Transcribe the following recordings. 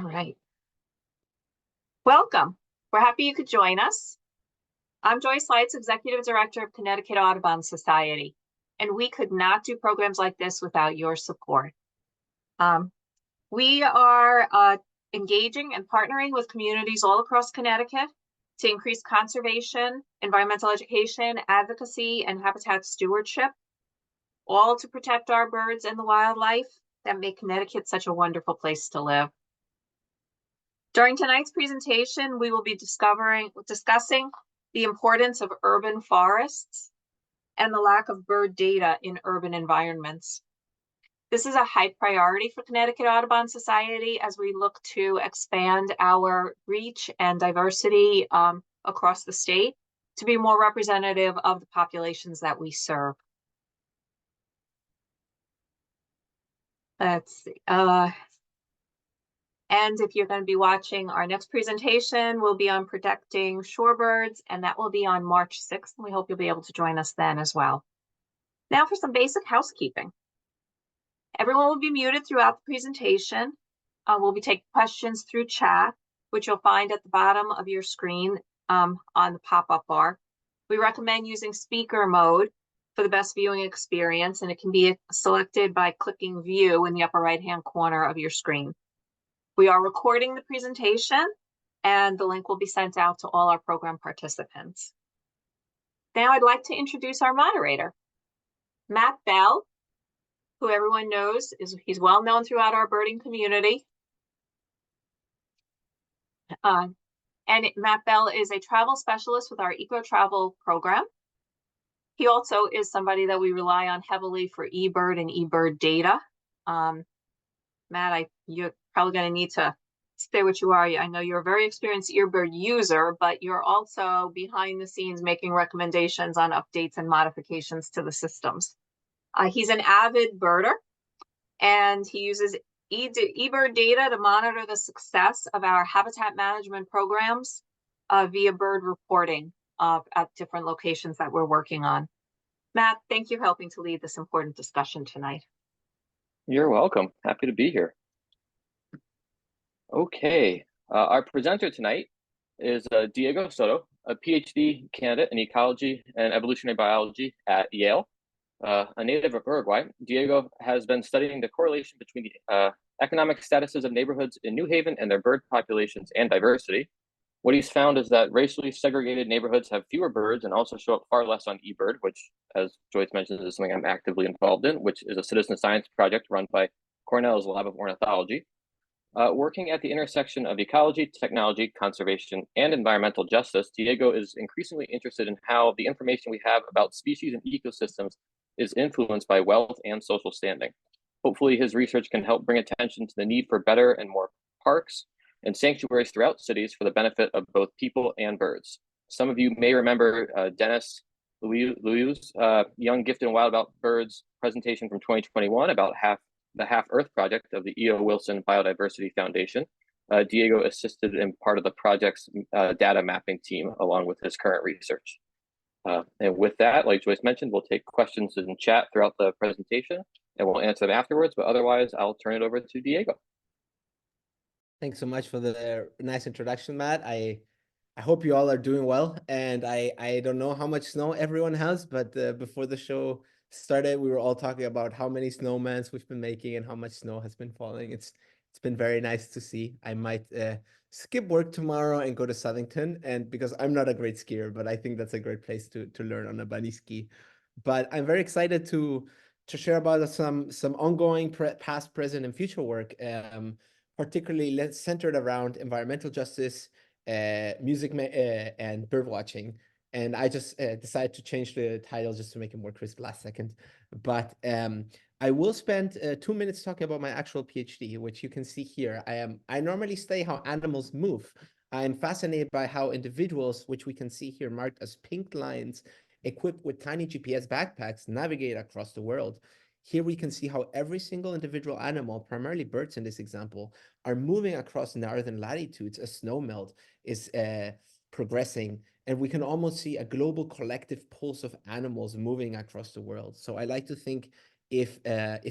right. Welcome. We're happy you could join us. I'm Joyce Lights, Executive Director of Connecticut Audubon Society, and we could not do programs like this without your support. We are engaging and partnering with communities all across Connecticut to increase conservation, environmental education, advocacy, and habitat stewardship, all to protect our birds and the wildlife that make Connecticut such a wonderful place to live. During tonight's presentation, we will be discussing the importance of urban forests and the lack of bird data in urban environments. This is a high priority for Connecticut Audubon Society as we look to expand our reach and diversity across the state to be more representative of the populations that we serve. Let's see. And if you're going to be watching our next presentation, we'll be on protecting shorebirds, and that will be on March 6th. And we hope you'll be able to join us then as well. Now for some basic housekeeping. Everyone will be muted throughout the presentation. We'll be taking questions through chat, which you'll find at the bottom of your screen on the pop-up bar. We recommend using speaker mode for the best viewing experience, and it can be selected by clicking View in the upper right-hand corner of your screen. We are recording the presentation, and the link will be sent out to all our program participants. Now I'd like to introduce our moderator, Matt Bell, who everyone knows he's well known throughout our birding community. Matt Bell is a travel specialist with our Eco Travel program. He also is somebody that we rely on heavily for eBird and eBird data. Matt, you're probably going to need to stay what you are. I know you're a very experienced eBird user, but you're also behind the scenes making recommendations on updates and modifications to the systems. He's an avid birder, and he uses eBird data to monitor the success of our habitat management programs via bird reporting at different locations that we're working on. Matt, thank you for helping to lead this important discussion tonight. You're welcome. Happy to be here. Okay, our presenter tonight is Diego Soto, a Ph.D. candidate in ecology and evolutionary biology at Yale. A native of Uruguay, Diego has been studying the correlation between the economic statuses of neighborhoods in New Haven and their bird populations and diversity. What he's found is that racially segregated neighborhoods have fewer birds and also show up far less on eBird, which, as Joyce mentioned, is something I'm actively involved in, which is a citizen science project run by Cornell's Lab of Ornithology. Working at the intersection of ecology, technology, conservation, and environmental justice, Diego is increasingly interested in how the information we have about species and ecosystems is influenced by wealth and social standing. Hopefully, his research can help bring attention to the need for better and more parks and sanctuaries throughout cities for the benefit of both people and birds. Some of you may remember Dennis Liu's Young, Gifted, and Wild About Birds presentation from 2021 about the Half Earth project of the E.O. Wilson Biodiversity Foundation. Diego assisted in part of the project's data mapping team along with his current research. And with that, like Joyce mentioned, we'll take questions in chat throughout the presentation and we'll answer them afterwards, but otherwise I'll turn it over to Diego. Thanks so much for the nice introduction, Matt. I hope you all are doing well, and I don't know how much snow everyone has, but before the show started, we were all talking about how many snowmans we've been making and how much snow has been falling. It's been very nice to see. I might skip work tomorrow and go to Southington, and because I'm not a great skier, but I think that's a great place to learn on a bunny ski. But I'm very excited to share about some ongoing past, present, and future work, particularly centered around environmental justice, music, and bird watching. And I just decided to change the title just to make it more crisp last second. But I will spend 2 minutes talking about my actual PhD, which you can see here. I normally study how animals move. I'm fascinated by how individuals, which we can see here marked as pink lines, equipped with tiny GPS backpacks, navigate across the world. Here we can see how every single individual animal, primarily birds in this example, are moving across northern latitudes as snowmelt is progressing. And we can almost see a global collective pulse of animals moving across the world. So I like to think if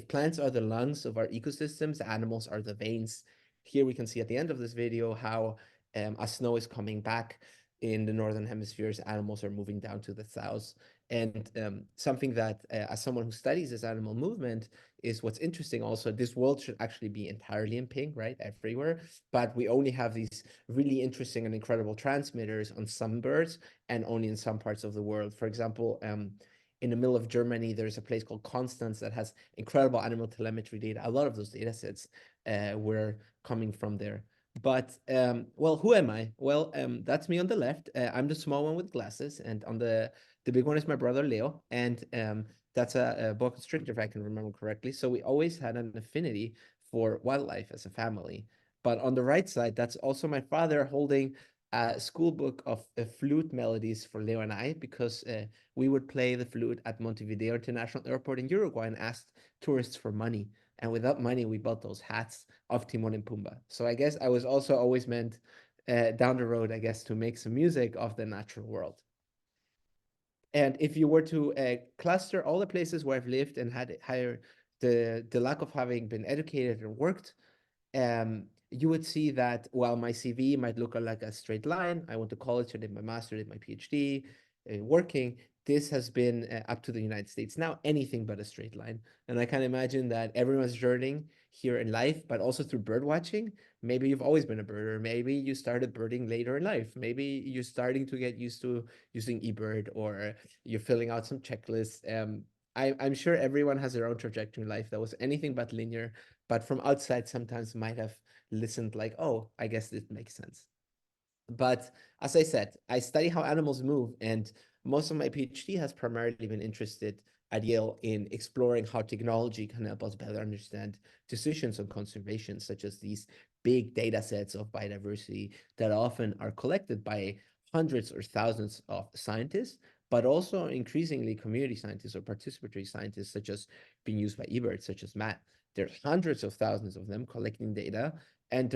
plants are the lungs of our ecosystems, animals are the veins, here we can see at the end of this video how as snow is coming back in the northern hemispheres, animals are moving down to the south. And something that, as someone who studies this animal movement, is what's interesting also, this world should actually be entirely in pink, right, everywhere. But we only have these really interesting and incredible transmitters on some birds and only in some parts of the world. For example, in the middle of Germany, there's a place called Constance that has incredible animal telemetry data. A lot of those data sets were coming from there. But well, who am I? Well, that's me on the left. I'm the small one with glasses, and on the big one is my brother Leo, and that's a boa constrictor, if I can remember correctly. So we always had an affinity for wildlife as a family. But on the right side, that's also my father holding a school book of flute melodies for Leo and I, because we would play the flute at Montevideo International Airport in Uruguay and asked tourists for money. And without money, we bought those hats of Timon and Pumbaa. So I guess I was also always meant down the road, I guess, to make some music of the natural world. And if you were to cluster all the places where I've lived and had higher the lack of having been educated and worked, you would see that while my CV might look like a straight line, I went to college, I did my master, did my PhD, working, this has been up to the United States now, anything but a straight line. And I can imagine that everyone's journeying here in life, but also through bird watching. Maybe you've always been a birder. Maybe you started birding later in life. Maybe you're starting to get used to using eBird, or you're filling out some checklists. I'm sure everyone has their own trajectory in life that was anything but linear, but from outside sometimes might have listened like, oh, I guess this makes sense. But as I said, I study how animals move, and most of my PhD has primarily been interested at Yale in exploring how technology can help us better understand decisions on conservation, such as these big data sets of biodiversity that often are collected by hundreds or thousands of scientists, but also increasingly community scientists or participatory scientists, such as being used by eBird, such as Matt. There are hundreds of thousands of them collecting data, and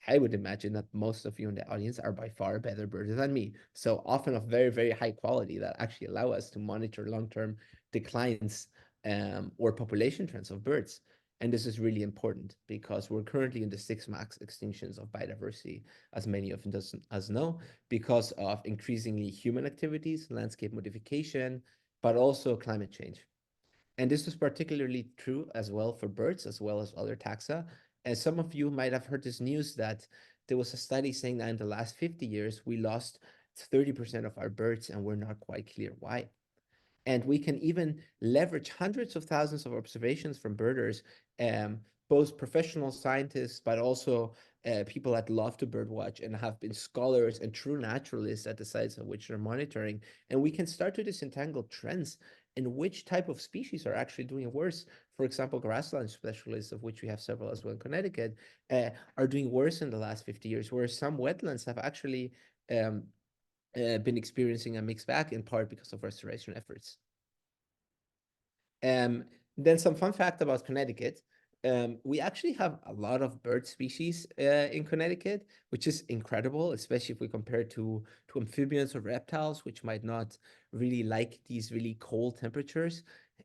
I would imagine that most of you in the audience are by far better birders than me. So often of very, very high quality that actually allow us to monitor long-term declines or population trends of birds. And this is really important because we're currently in the 6 max extinctions of biodiversity, as many of us know, because of increasingly human activities, landscape modification, but also climate change. And this is particularly true as well for birds, as well as other taxa. And some of you might have heard this news that there was a study saying that in the last 50 years, we lost 30% of our birds, and we're not quite clear why. And we can even leverage hundreds of thousands of observations from birders, both professional scientists, but also people that love to birdwatch and have been scholars and true naturalists at the sites of which they're monitoring. And we can start to disentangle trends in which type of species are actually doing worse. For example, grassland specialists, of which we have several as well in Connecticut, are doing worse in the last 50 years, whereas some wetlands have actually been experiencing a mixed bag, in part because of restoration efforts. Then some fun fact about Connecticut. We actually have a lot of bird species in Connecticut, which is incredible, especially if we compare to amphibians or reptiles, which might not really like these really cold temperatures.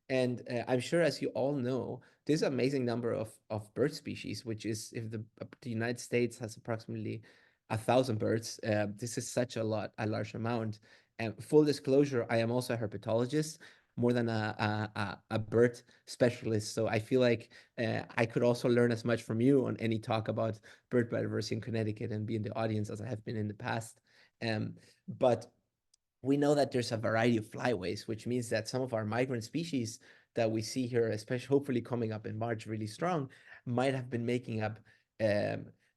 And I'm sure, as you all know, there's an amazing number of bird species, which is, if the United States has approximately 1,000 birds, this is such a large amount. And full disclosure, I am also a herpetologist, more than a bird specialist. So I feel like I could also learn as much from you on any talk about bird biodiversity in Connecticut and be in the audience as I have been in the past. But we know that there's a variety of flyways, which means that some of our migrant species that we see here, especially hopefully coming up in March really strong, might have been making up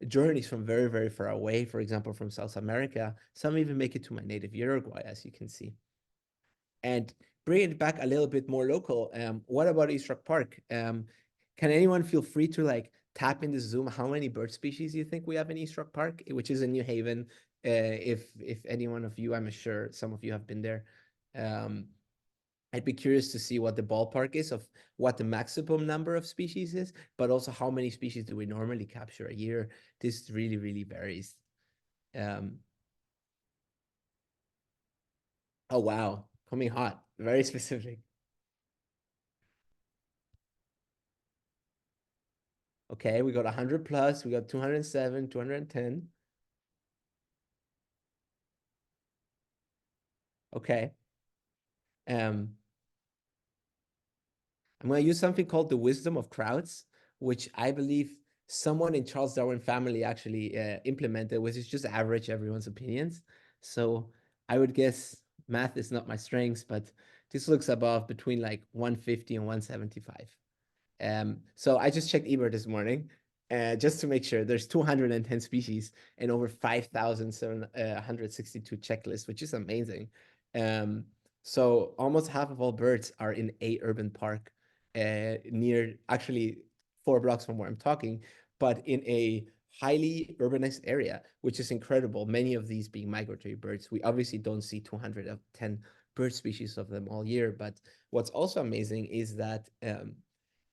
journeys from very, very far away, for example, from South America. Some even make it to my native Uruguay, as you can see. And bring it back a little bit more local, what about East Rock Park? Can anyone feel free to like tap in the Zoom how many bird species you think we have in East Rock Park, which is in New Haven? If any one of you, I'm sure some of you have been there. I'd be curious to see what the ballpark is of what the maximum number of species is, but also how many species do we normally capture a year? This really, really varies. Oh, wow. Coming hot. Very specific. Okay, we got 100 plus, we got 207, 210. Okay. Um, I'm going to use something called the wisdom of crowds, which I believe someone in Charles Darwin family actually implemented, which is just average everyone's opinions. So I would guess math is not my strengths, but this looks above between like 150 and 175. So I just checked eBird this morning, just to make sure. There's 210 species and over 5,762 checklists, which is amazing. Um, so almost half of all birds are in a urban park, near actually 4 blocks from where I'm talking, but in a highly urbanized area, which is incredible. Many of these being migratory birds. We obviously don't see 210 bird species of them all year, but what's also amazing is that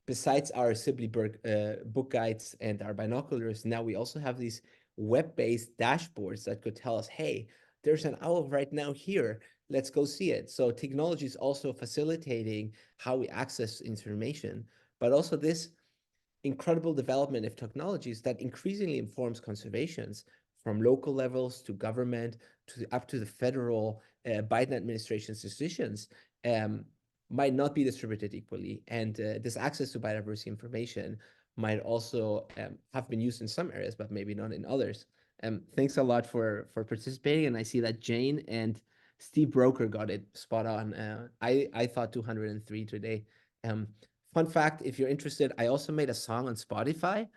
besides our Sibley book guides and our binoculars, now we also have these web-based dashboards that could tell us, hey, there's an owl right now here. Let's go see it. So technology is also facilitating how we access information, but also this incredible development of technologies that increasingly informs conservations from local levels to government to up to the federal Biden administration's decisions um, might not be distributed equally. And this access to biodiversity information might also have been used in some areas, but maybe not in others. Thanks a lot for participating. And I see that Jane and Steve Broker got it spot on. I thought 203 today. Um, Fun fact, if you're interested, I also made a song on Spotify,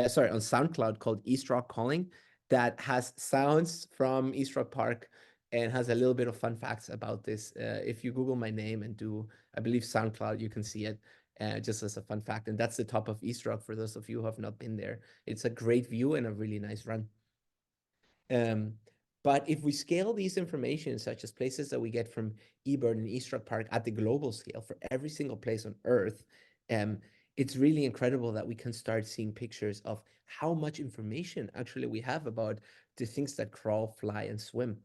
sorry, on SoundCloud called East Rock Calling that has sounds from East Rock Park and has a little bit of fun facts about this. If you Google my name and do, I believe, SoundCloud, you can see it just as a fun fact. And that's the top of East Rock for those of you who have not been there. It's a great view and a really nice run. Um, but if we scale these information, such as places that we get from eBird and East Rock Park at the global scale for every single place on Earth, um, it's really incredible that we can start seeing pictures of how much information actually we have about the things that crawl, fly, and swim.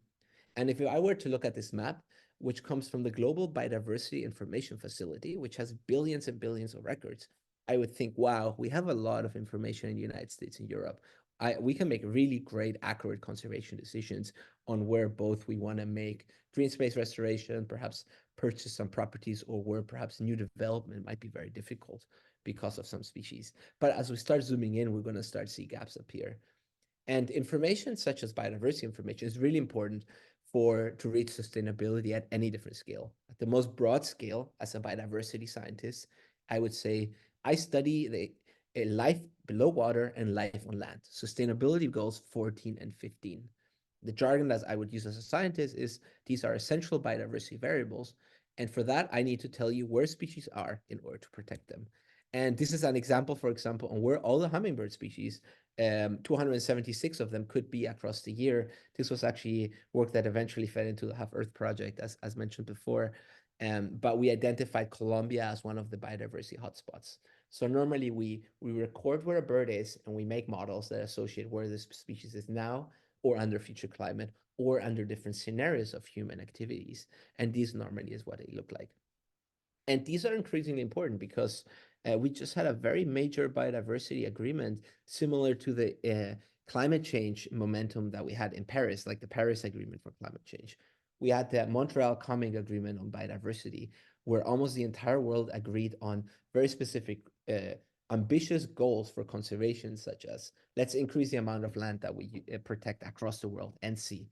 And if I were to look at this map, which comes from the Global Biodiversity Information Facility, which has billions and billions of records, I would think, wow, we have a lot of information in the United States and Europe. We can make really great, accurate conservation decisions on where both we want to make green space restoration, perhaps purchase some properties, or where perhaps new development might be very difficult because of some species. But as we start zooming in, we're going to start see gaps appear. And information such as biodiversity information is really important to reach sustainability at any different scale. At the most broad scale, as a biodiversity scientist, I would say I study the life below water and life on land. Sustainability goals 14 and 15. The jargon that I would use as a scientist is these are essential biodiversity variables. And for that, I need to tell you where species are in order to protect them. And this is an example, for example, on where all the hummingbird species 276 of them could be across the year. This was actually work that eventually fed into the Have Earth project, as mentioned before. But we identified Colombia as one of the biodiversity hotspots. So normally we record where a bird is and we make models that associate where this species is now or under future climate or under different scenarios of human activities. And these normally is what they look like. And these are increasingly important because we just had a very major biodiversity agreement similar to the climate change momentum that we had in Paris, like the Paris Agreement for Climate Change. We had the Montreal Calming Agreement on biodiversity, where almost the entire world agreed on very specific, ambitious goals for conservation, such as let's increase the amount of land that we protect across the world and sea.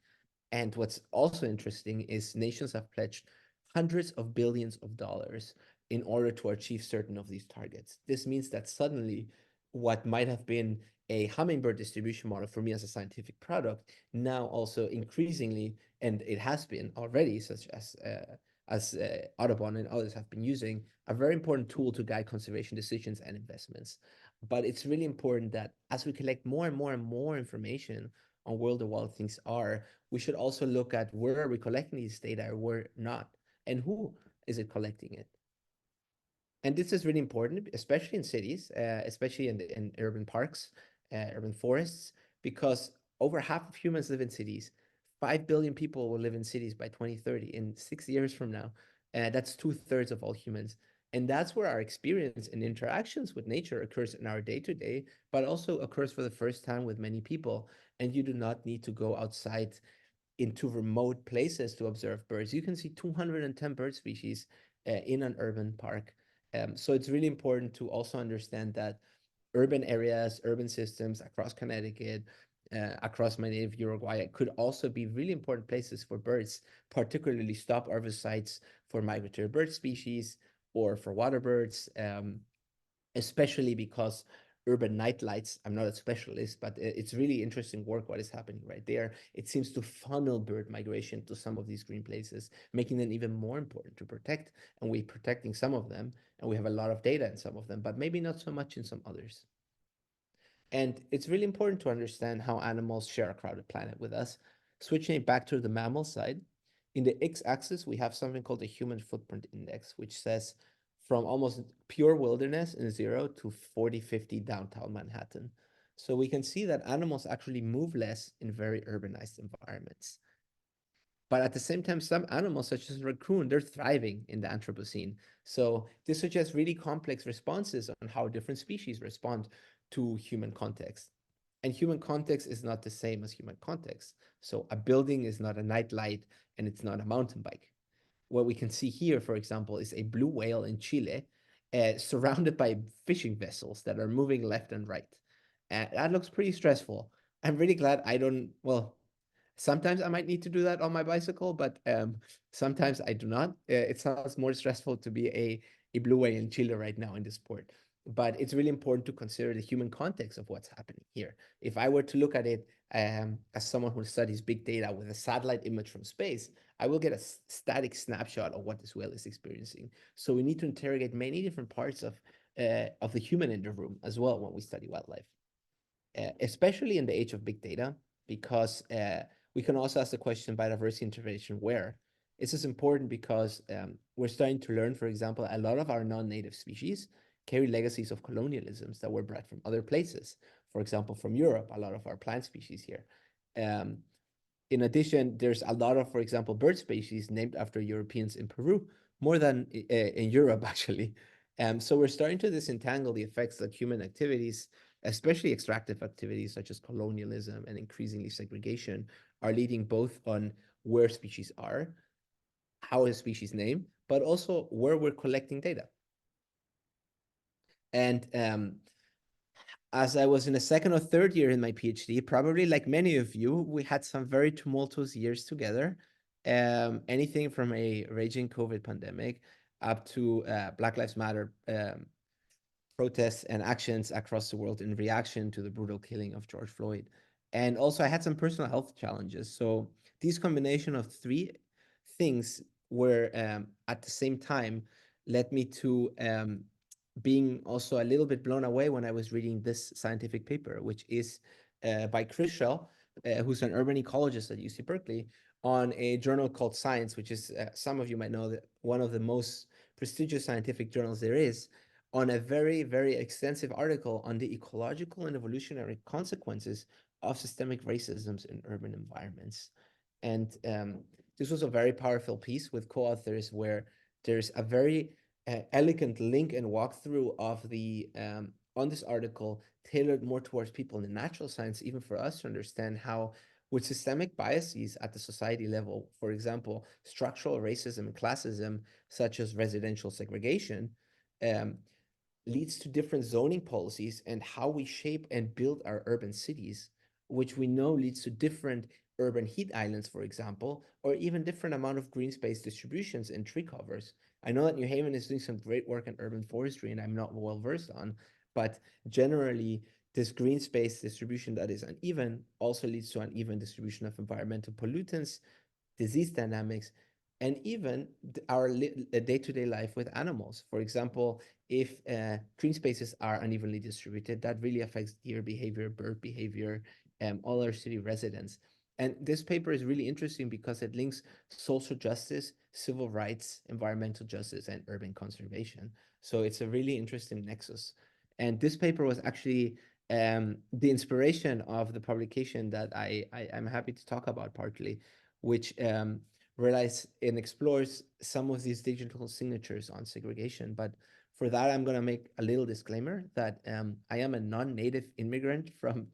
And what's also interesting is nations have pledged hundreds of billions of dollars in order to achieve certain of these targets. This means that suddenly what might have been a hummingbird distribution model for me as a scientific product now also increasingly, and it has been already, such as Audubon and others have been using, a very important tool to guide conservation decisions and investments. But it's really important that as we collect more and more and more information on where the wild things are, we should also look at where are we collecting these data or where not, and who is it collecting it. And this is really important, especially in cities, especially in urban parks, urban forests, because over half of humans live in cities. 5 billion people will live in cities by 2030, in 6 years from now. That's 2/3 of all humans. And that's where our experience and interactions with nature occurs in our day-to-day, but also occurs for the first time with many people. And you do not need to go outside into remote places to observe birds. You can see 210 bird species in an urban park. So it's really important to also understand that urban areas, urban systems across Connecticut, across my native Uruguay could also be really important places for birds, particularly stopover sites for migratory bird species or for water birds, especially because urban night lights, I'm not a specialist, but it's really interesting work what is happening right there. It seems to funnel bird migration to some of these green places, making them even more important to protect. And we're protecting some of them, and we have a lot of data in some of them, but maybe not so much in some others. And it's really important to understand how animals share a crowded planet with us. Switching it back to the mammal side, in the x-axis, we have something called the human footprint index, which says from almost pure wilderness in 0 to 40, 50 downtown Manhattan. So we can see that animals actually move less in very urbanized environments. But at the same time, some animals, such as raccoon, they're thriving in the Anthropocene. So this suggests really complex responses on how different species respond to human context. And human context is not the same as human context. So a building is not a night light and it's not a mountain bike. What we can see here, for example, is a blue whale in Chile surrounded by fishing vessels that are moving left and right. That looks pretty stressful. I'm really glad I don't, well, sometimes I might need to do that on my bicycle, but sometimes I do not. It sounds more stressful to be a blue whale in Chile right now in this sport. But it's really important to consider the human context of what's happening here. If I were to look at it as someone who studies big data with a satellite image from space, I will get a static snapshot of what this whale is experiencing. So we need to interrogate many different parts of the human in the room as well when we study wildlife, especially in the age of big data, because we can also ask the question biodiversity intervention where. This is important because we're starting to learn, for example, a lot of our non-native species carry legacies of colonialisms that were bred from other places. For example, from Europe, a lot of our plant species here. In addition, there's a lot of, for example, bird species named after Europeans in Peru, more than in Europe, actually. So we're starting to disentangle the effects that human activities, especially extractive activities such as colonialism and increasingly segregation, are leading both on where species are, how a species named, but also where we're collecting data. And as I was in a second or third year in my PhD, probably like many of you, we had some very tumultuous years together. Anything from a raging COVID pandemic up to Black Lives Matter protests and actions across the world in reaction to the brutal killing of George Floyd. And also I had some personal health challenges. So these combination of three things were at the same time led me to being also a little bit blown away when I was reading this scientific paper, which is by Chris Schell, who's an urban ecologist at UC Berkeley, on a journal called Science, which is, some of you might know, that one of the most prestigious scientific journals there is, on a very, very extensive article on the ecological and evolutionary consequences of systemic racisms in urban environments. And this was a very powerful piece with co-authors where there's a very elegant link and walkthrough of the on this article tailored more towards people in the natural science, even for us to understand how with systemic biases at the society level, for example, structural racism and classism, such as residential segregation, leads to different zoning policies and how we shape and build our urban cities, which we know leads to different urban heat islands, for example, or even different amount of green space distributions and tree covers. I know that New Haven is doing some great work in urban forestry, and I'm not well versed on, but generally, this green space distribution that is uneven also leads to uneven distribution of environmental pollutants, disease dynamics, and even our day-to-day life with animals. For example, if green spaces are unevenly distributed, that really affects deer behavior, bird behavior, all our city residents. And this paper is really interesting because it links social justice, civil rights, environmental justice, and urban conservation. So it's a really interesting nexus. And this paper was actually the inspiration of the publication that I'm happy to talk about partly, which realize and explores some of these digital signatures on segregation. But for that, I'm going to make a little disclaimer that I am a non-native immigrant from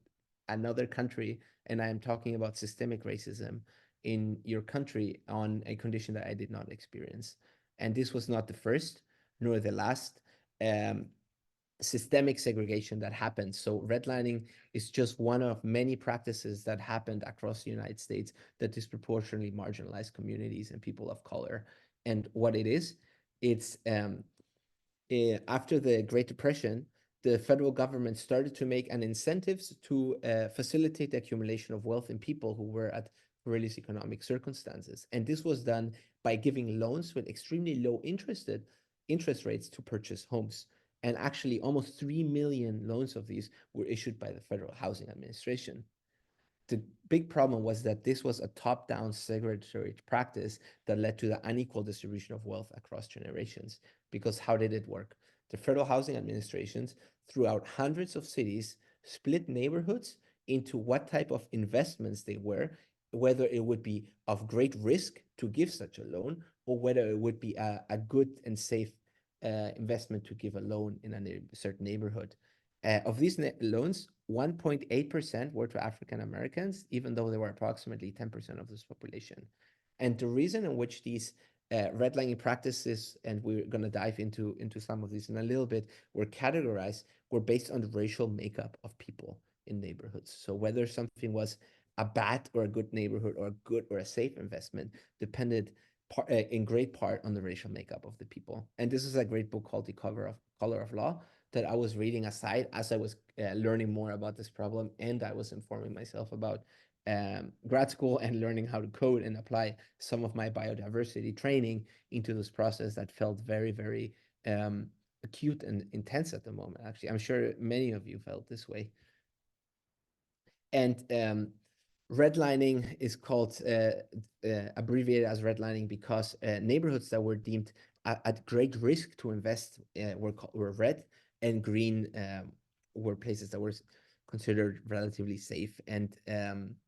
another country, and I am talking about systemic racism in your country on a condition that I did not experience. And this was not the first nor the last um, systemic segregation that happened. So redlining is just one of many practices that happened across the United States that disproportionately marginalized communities and people of color. And what it is, it's after the Great Depression, the federal government started to make an incentives to facilitate the accumulation of wealth in people who were at perilous economic circumstances. And this was done by giving loans with extremely low interest rates to purchase homes. And actually, almost 3 million loans of these were issued by the Federal Housing Administration. The big problem was that this was a top-down segregatory practice that led to the unequal distribution of wealth across generations. Because how did it work? The Federal Housing Administrations, throughout hundreds of cities, split neighborhoods into what type of investments they were, whether it would be of great risk to give such a loan, or whether it would be a good and safe investment to give a loan in a certain neighborhood. Of these loans, 1.8% were to African Americans, even though they were approximately 10% of this population. And the reason in which these redlining practices, and we're going to dive into some of these in a little bit, were categorized, were based on the racial makeup of people in neighborhoods. So whether something was a bad or a good neighborhood, or a good or a safe investment, depended in great part on the racial makeup of the people. And this is a great book called The Color of Law that I was reading aside as I was learning more about this problem, and I was informing myself about grad school and learning how to code and apply some of my biodiversity training into this process that felt very, very acute and intense at the moment. Actually, I'm sure many of you felt this way. And redlining is called abbreviated as redlining because neighborhoods that were deemed at great risk to invest were red, and green were places that were considered relatively safe, and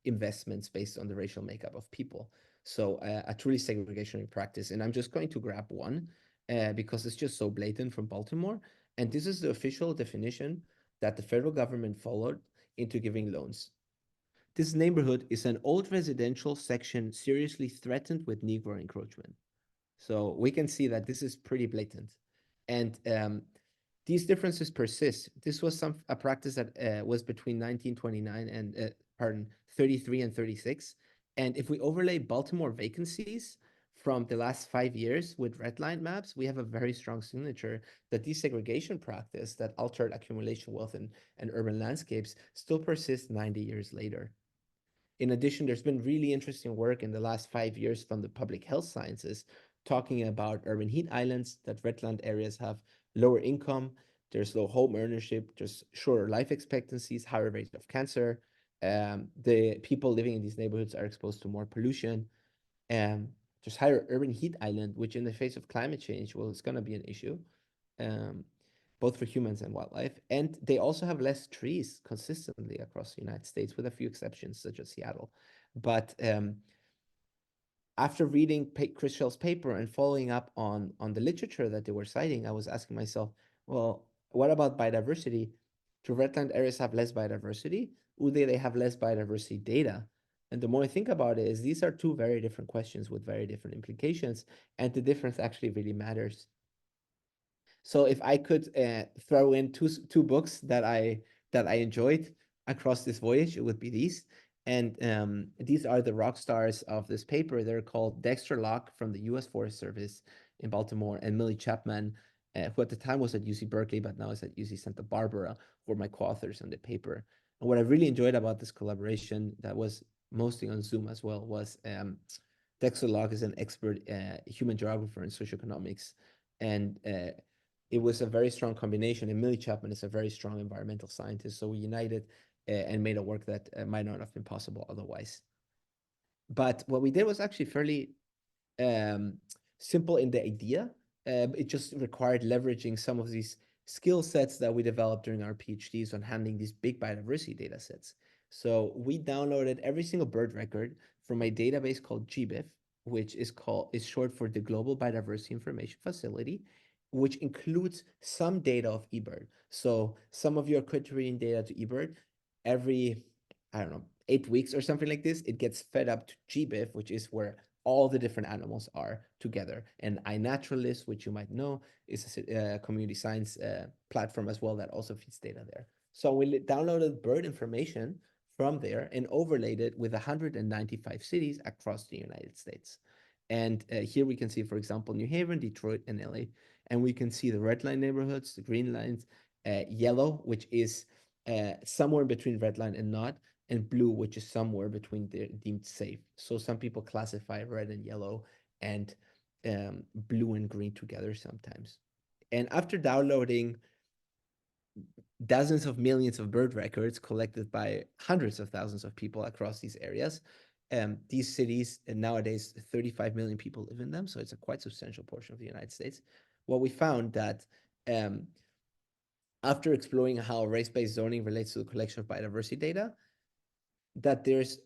investments based on the racial makeup of people. So a truly segregationary practice. And I'm just going to grab one because it's just so blatant from Baltimore. And this is the official definition that the federal government followed into giving loans. This neighborhood is an old residential section seriously threatened with Negro encroachment. So we can see that this is pretty blatant. And these differences persist. This was a practice that was between 1929 and, 33 and 36. And if we overlay Baltimore vacancies from the last 5 years with redline maps, we have a very strong signature that desegregation practice that altered accumulation wealth and urban landscapes still persists 90 years later. In addition, there's been really interesting work in the last 5 years from the public health sciences talking about urban heat islands, that redland areas have lower income, there's low home ownership, there's shorter life expectancies, higher rates of cancer. The people living in these neighborhoods are exposed to more pollution. There's higher urban heat island, which in the face of climate change, well, it's going to be an issue. Both for humans and wildlife. And they also have less trees consistently across the United States, with a few exceptions, such as Seattle. But after reading Chris Schell's paper and following up on the literature that they were citing, I was asking myself, well, what about biodiversity? Do redland areas have less biodiversity? Or do they have less biodiversity data? And the more I think about it, is these are two very different questions with very different implications, and the difference actually really matters. So if I could throw in two books that I enjoyed across this voyage, it would be these. And these are the rock stars of this paper. They're called Dexter Locke from the U.S. Forest Service in Baltimore, and Millie Chapman, who at the time was at UC Berkeley, but now is at UC Santa Barbara, were my co-authors on the paper. And what I really enjoyed about this collaboration, that was mostly on Zoom as well, was Dexter Locke is an expert human geographer in socioeconomics, and it was a very strong combination. And Millie Chapman is a very strong environmental scientist. So we united and made a work that might not have been possible otherwise. But what we did was actually fairly simple in the idea. It just required leveraging some of these skill sets that we developed during our PhDs on handling these big biodiversity data sets. So we downloaded every single bird record from a database called GBIF. which is short for the Global Biodiversity Information Facility, which includes some data of eBird. So some of your critter reading data to eBird every, I don't know, 8 weeks or something like this, it gets fed up to GBIF, which is where all the different animals are together. And iNaturalist, which you might know, is a community science platform as well that also feeds data there. So we downloaded bird information from there and overlaid it with 195 cities across the United States. And here we can see, for example, New Haven, Detroit, and LA. And we can see the red line neighborhoods, the green lines, yellow, which is somewhere between red line and not, and blue, which is somewhere between the deemed safe. So some people classify red and yellow and blue and green together sometimes. And after downloading dozens of millions of bird records collected by hundreds of thousands of people across these areas, these cities, and nowadays 35 million people live in them, so it's a quite substantial portion of the United States. What we found that after exploring how race-based zoning relates to the collection of biodiversity data, that there's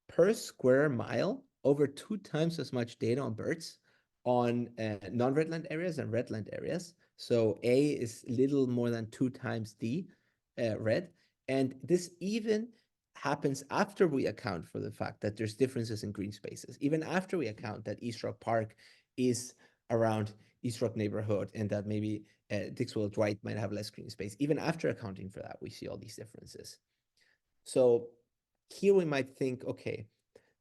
per square mile over 2 times as much data on birds on non-redland areas and redland areas. So A is little more than 2 times D red. And this even happens after we account for the fact that there's differences in green spaces, even after we account that East Rock Park is around East Rock neighborhood and that maybe Dixwell Dwight might have less green space. Even after accounting for that, we see all these differences. So here we might think, okay,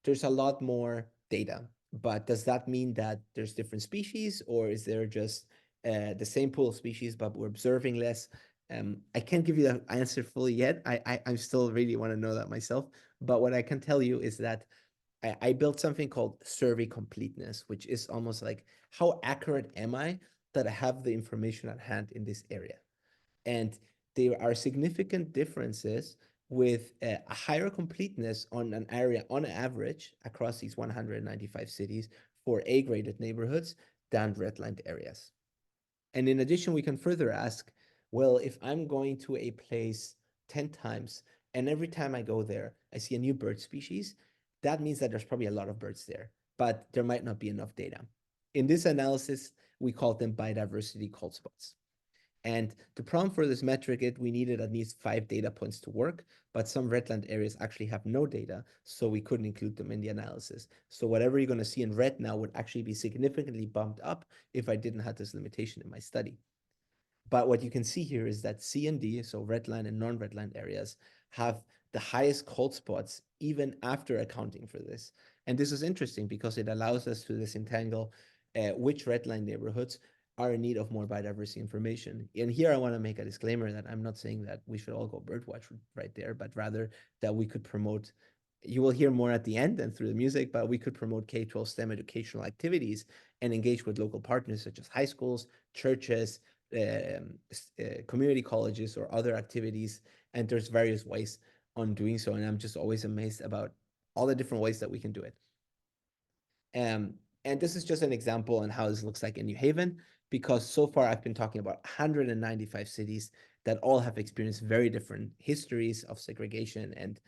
there's a lot more data, but does that mean that there's different species, or is there just the same pool of species, but we're observing less? I can't give you the answer fully yet. I still really want to know that myself. But what I can tell you is that I built something called survey completeness, which is almost like, how accurate am I that I have the information at hand in this area? And there are significant differences with a higher completeness on an area on average across these 195 cities for A-graded neighborhoods than redlined areas. And in addition, we can further ask, well, if I'm going to a place 10 times and every time I go there, I see a new bird species, that means that there's probably a lot of birds there, but there might not be enough data. In this analysis, we call them biodiversity cold spots. And the problem for this metric is we needed at least 5 data points to work, but some redland areas actually have no data, so we couldn't include them in the analysis. So whatever you're going to see in red now would actually be significantly bumped up if I didn't have this limitation in my study. But what you can see here is that C and D, so redline and non-redline areas, have the highest cold spots even after accounting for this. And this is interesting because it allows us to disentangle which redline neighborhoods are in need of more biodiversity information. And here I want to make a disclaimer that I'm not saying that we should all go birdwatch right there, but rather that we could promote, you will hear more at the end and through the music, but we could promote K-12 STEM educational activities and engage with local partners such as high schools, churches, community colleges, or other activities. And there's various ways on doing so. And I'm just always amazed about all the different ways that we can do it. And this is just an example on how this looks like in New Haven, because so far I've been talking about 195 cities that all have experienced very different histories of segregation. And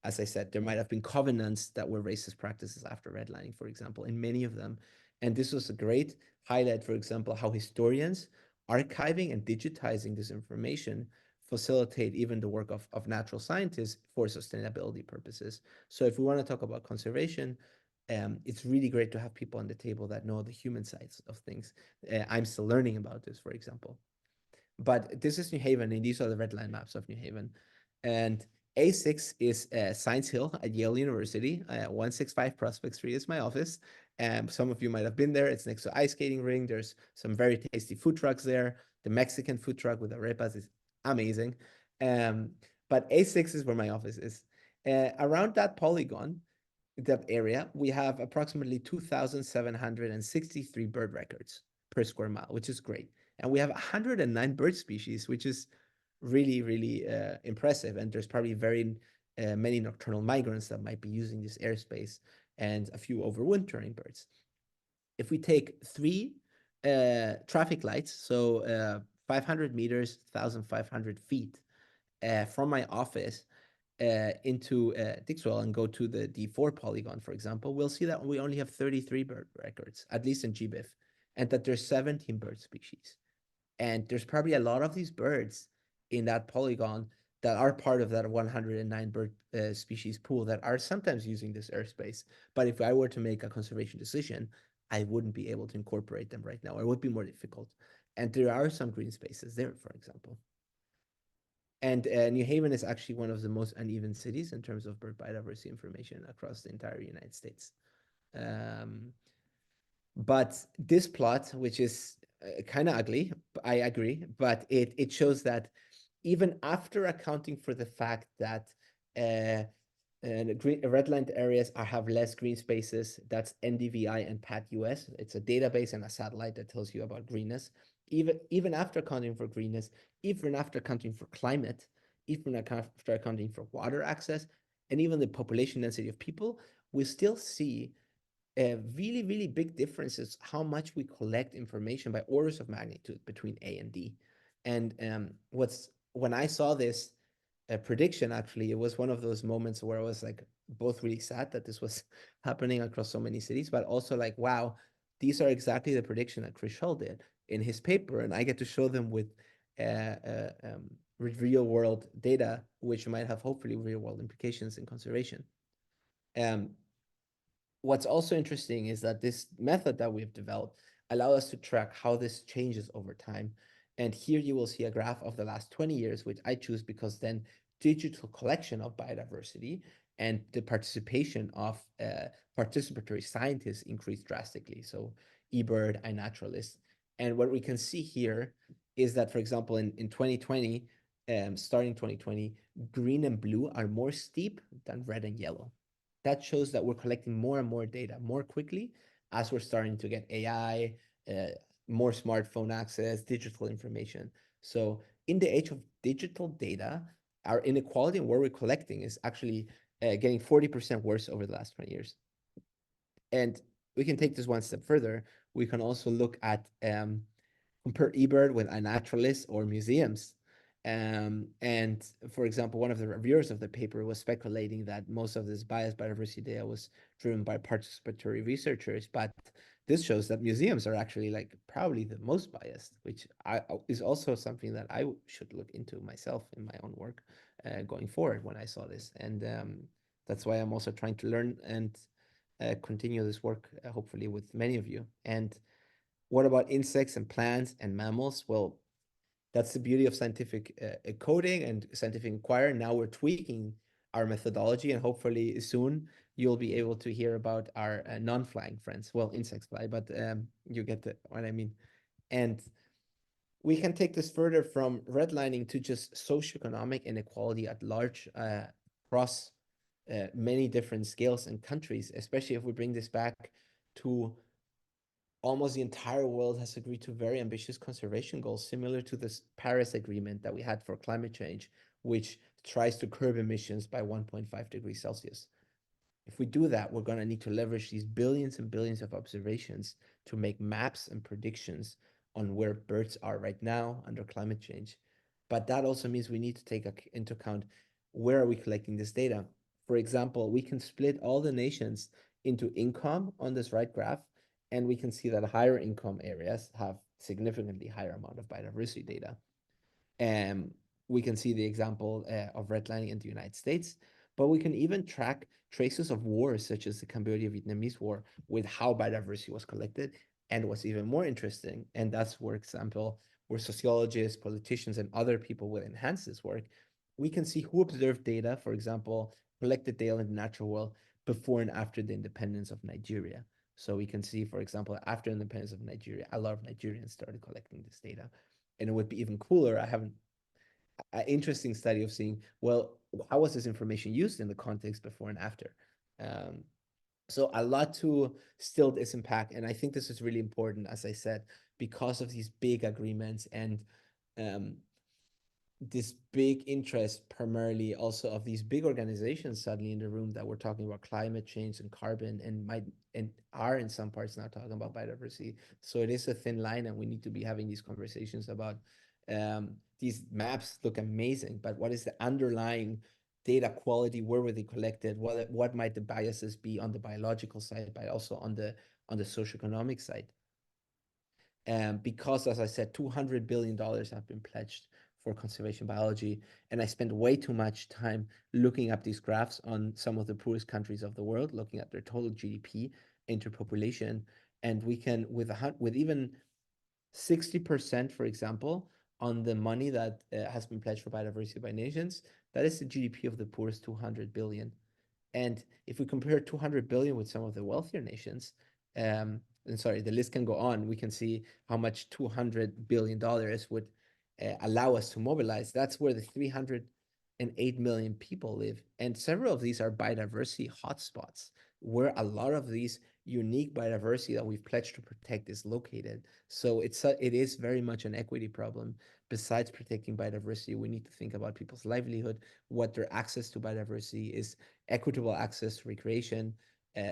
as I said, there might have been covenants that were racist practices after redlining, for example, in many of them. And this was a great highlight, for example, how historians archiving and digitizing this information facilitate even the work of natural scientists for sustainability purposes. So if we want to talk about conservation, it's really great to have people on the table that know the human sides of things. I'm still learning about this, for example. But this is New Haven, and these are the red line maps of New Haven. And A6 is Science Hill at Yale University. 165 Prospect Street is my office. Some of you might have been there. It's next to ice skating ring. There's some very tasty food trucks there. The Mexican food truck with arepas is amazing. But A6 is where my office is. Around that polygon, that area, we have approximately 2,763 bird records per square mile, which is great. And we have 109 bird species, which is really, really impressive. And there's probably very many nocturnal migrants that might be using this airspace and a few overwintering birds. If we take 3 traffic lights, so 500 meters, 1,500 feet from my office, into Dixwell and go to the D4 polygon, for example, we'll see that we only have 33 bird records, at least in GBIF, and that there's 17 bird species. And there's probably a lot of these birds in that polygon that are part of that 109 bird species pool that are sometimes using this airspace. But if I were to make a conservation decision, I wouldn't be able to incorporate them right now. It would be more difficult. And there are some green spaces there, for example. And New Haven is actually one of the most uneven cities in terms of bird biodiversity information across the entire United States. But this plot, which is kind of ugly, I agree, but it shows that even after accounting for the fact that redlined areas have less green spaces, that's NDVI and PAT-US. It's a database and a satellite that tells you about greenness. Even after accounting for greenness, even after accounting for climate, even after accounting for water access, and even the population density of people, we still see really, really big differences how much we collect information by orders of magnitude between A and D. And when I saw this prediction, actually, it was one of those moments where I was like both really sad that this was happening across so many cities, but also like, wow, these are exactly the prediction that Chris Shull did in his paper, and I get to show them with real world data, which might have hopefully real world implications in conservation. What's also interesting is that this method that we've developed allows us to track how this changes over time. And here you will see a graph of the last 20 years, which I choose because then digital collection of biodiversity and the participation of participatory scientists increased drastically. So eBird, iNaturalist. And what we can see here is that, for example, in 2020, starting 2020, green and blue are more steep than red and yellow. That shows that we're collecting more and more data more quickly as we're starting to get AI, more smartphone access, digital information. So in the age of digital data, our inequality in where we're collecting is actually getting 40% worse over the last 20 years. And we can take this one step further. We can also look at compare eBird with iNaturalist or museums. And for example, one of the reviewers of the paper was speculating that most of this biased biodiversity data was driven by participatory researchers, but this shows that museums are actually like probably the most biased, which is also something that I should look into myself in my own work going forward when I saw this. And that's why I'm also trying to learn and continue this work, hopefully with many of you. And what about insects and plants and mammals? Well, that's the beauty of scientific coding and scientific inquiry. Now we're tweaking our methodology, and hopefully soon you'll be able to hear about our non-flying friends. Well, insects fly, but you get what I mean. And we can take this further from redlining to just socioeconomic inequality at large across many different scales and countries, especially if we bring this back to almost the entire world has agreed to very ambitious conservation goals, similar to this Paris Agreement that we had for climate change, which tries to curb emissions by 1.5 degrees Celsius. If we do that, we're going to need to leverage these billions and billions of observations to make maps and predictions on where birds are right now under climate change. But that also means we need to take into account where are we collecting this data. For example, we can split all the nations into income on this right graph, and we can see that higher income areas have significantly higher amount of biodiversity data. And we can see the example of redlining in the United States, but we can even track traces of wars such as the Cambodia-Vietnamese War with how biodiversity was collected. And what's even more interesting, and that's for example, where sociologists, politicians, and other people will enhance this work, we can see who observed data, for example, collected data in the natural world before and after the independence of Nigeria. So we can see, for example, after independence of Nigeria, a lot of Nigerians started collecting this data. And it would be even cooler. I have an interesting study of seeing, well, how was this information used in the context before and after? So a lot to still this impact. And I think this is really important, as I said, because of these big agreements and this big interest primarily also of these big organizations suddenly in the room that we're talking about climate change and carbon and are in some parts now talking about biodiversity. So it is a thin line, and we need to be having these conversations about these maps look amazing, but what is the underlying data quality, where were they collected, what might the biases be on the biological side, but also on the socioeconomic side. Because, as I said, $200 billion have been pledged for conservation biology, and I spent way too much time looking up these graphs on some of the poorest countries of the world, looking at their total GDP interpopulation, and we can, with even 60%, for example, on the money that has been pledged for biodiversity by nations, that is the GDP of the poorest 200 billion. And if we compare 200 billion with some of the wealthier nations, and sorry, the list can go on, we can see how much $200 billion would allow us to mobilize. That's where the 308 million people live. And several of these are biodiversity hotspots, where a lot of these unique biodiversity that we've pledged to protect is located. So it is very much an equity problem. Besides protecting biodiversity, we need to think about people's livelihood, what their access to biodiversity is, equitable access to recreation,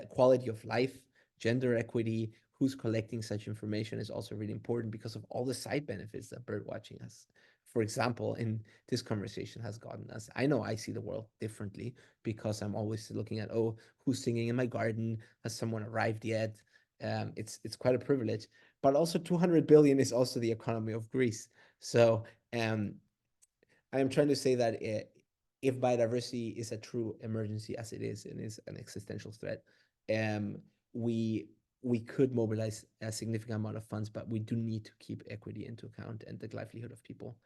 quality of life, gender equity. Who's collecting such information is also really important because of all the side benefits that bird watching has, for example, in this conversation has gotten us. I know I see the world differently because I'm always looking at, oh, who's singing in my garden? Has someone arrived yet? It's quite a privilege. But also 200 billion is also the economy of Greece. So I am trying to say that if biodiversity is a true emergency, as it is, and is an existential threat, we could mobilize a significant amount of funds, but we do need to keep equity into account and the livelihood of people.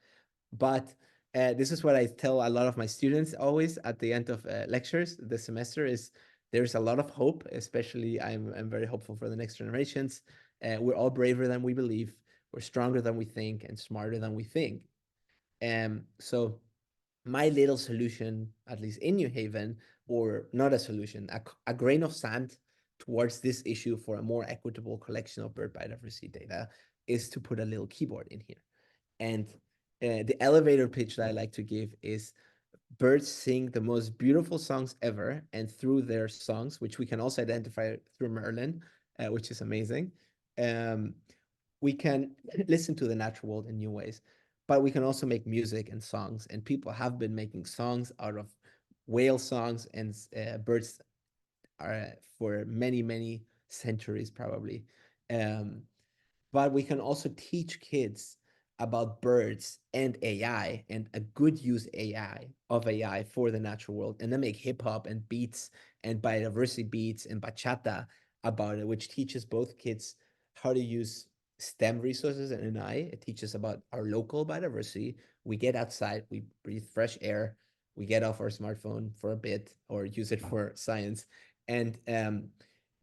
But this is what I tell a lot of my students always at the end of lectures this semester is there's a lot of hope, especially I'm very hopeful for the next generations. We're all braver than we believe. We're stronger than we think and smarter than we think. So my little solution, at least in New Haven, or not a solution, a grain of sand towards this issue for a more equitable collection of bird biodiversity data is to put a little keyboard in here. And the elevator pitch that I like to give is birds sing the most beautiful songs ever, and through their songs, which we can also identify through Merlin, which is amazing, we can listen to the natural world in new ways. But we can also make music and songs, and people have been making songs out of whale songs and birds are for many, many centuries probably. But we can also teach kids about birds and AI and a good use of AI for the natural world, and then make hip hop and beats and biodiversity beats and bachata about it, which teaches both kids how to use STEM resources and AI. It teaches about our local biodiversity. We get outside, we breathe fresh air, we get off our smartphone for a bit or use it for science. And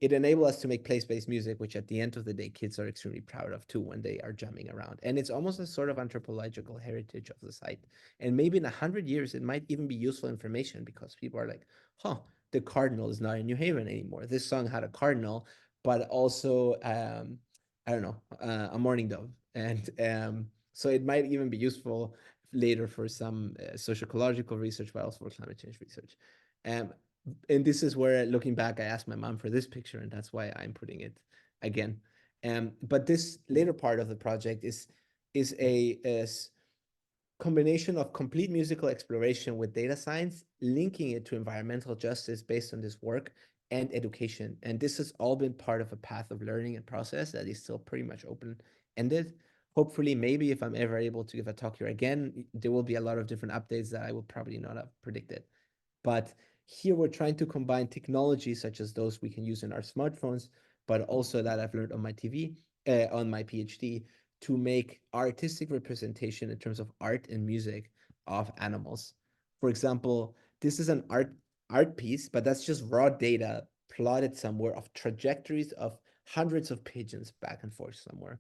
it enables us to make place-based music, which at the end of the day, kids are extremely proud of too when they are jamming around. And it's almost a sort of anthropological heritage of the site. And maybe in 100 years, it might even be useful information because people are like, huh, the cardinal is not in New Haven anymore. This song had a cardinal, but also, I don't know, a mourning dove. And so it might even be useful later for some socioecological research, but also for climate change research. And this is where, looking back, I asked my mom for this picture, and that's why I'm putting it again. But this later part of the project is a combination of complete musical exploration with data science, linking it to environmental justice based on this work and education. And this has all been part of a path of learning and process that is still pretty much open-ended. Hopefully, maybe if I'm ever able to give a talk here again, there will be a lot of different updates that I will probably not have predicted. But here we're trying to combine technologies such as those we can use in our smartphones, but also that I've learned on my on my PhD, to make artistic representation in terms of art and music of animals. For example, this is an art piece, but that's just raw data plotted somewhere of trajectories of hundreds of pigeons back and forth somewhere.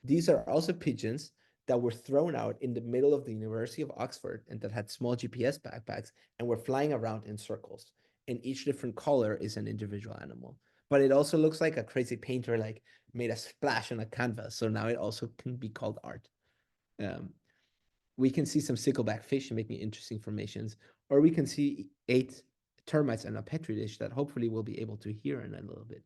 These are also pigeons that were thrown out in the middle of the University of Oxford and that had small GPS backpacks and were flying around in circles. And each different color is an individual animal. But it also looks like a crazy painter like made a splash on a canvas. So now it also can be called art. We can see some stickleback fish making interesting formations, or we can see 8 termites in a petri dish that hopefully we'll be able to hear in a little bit.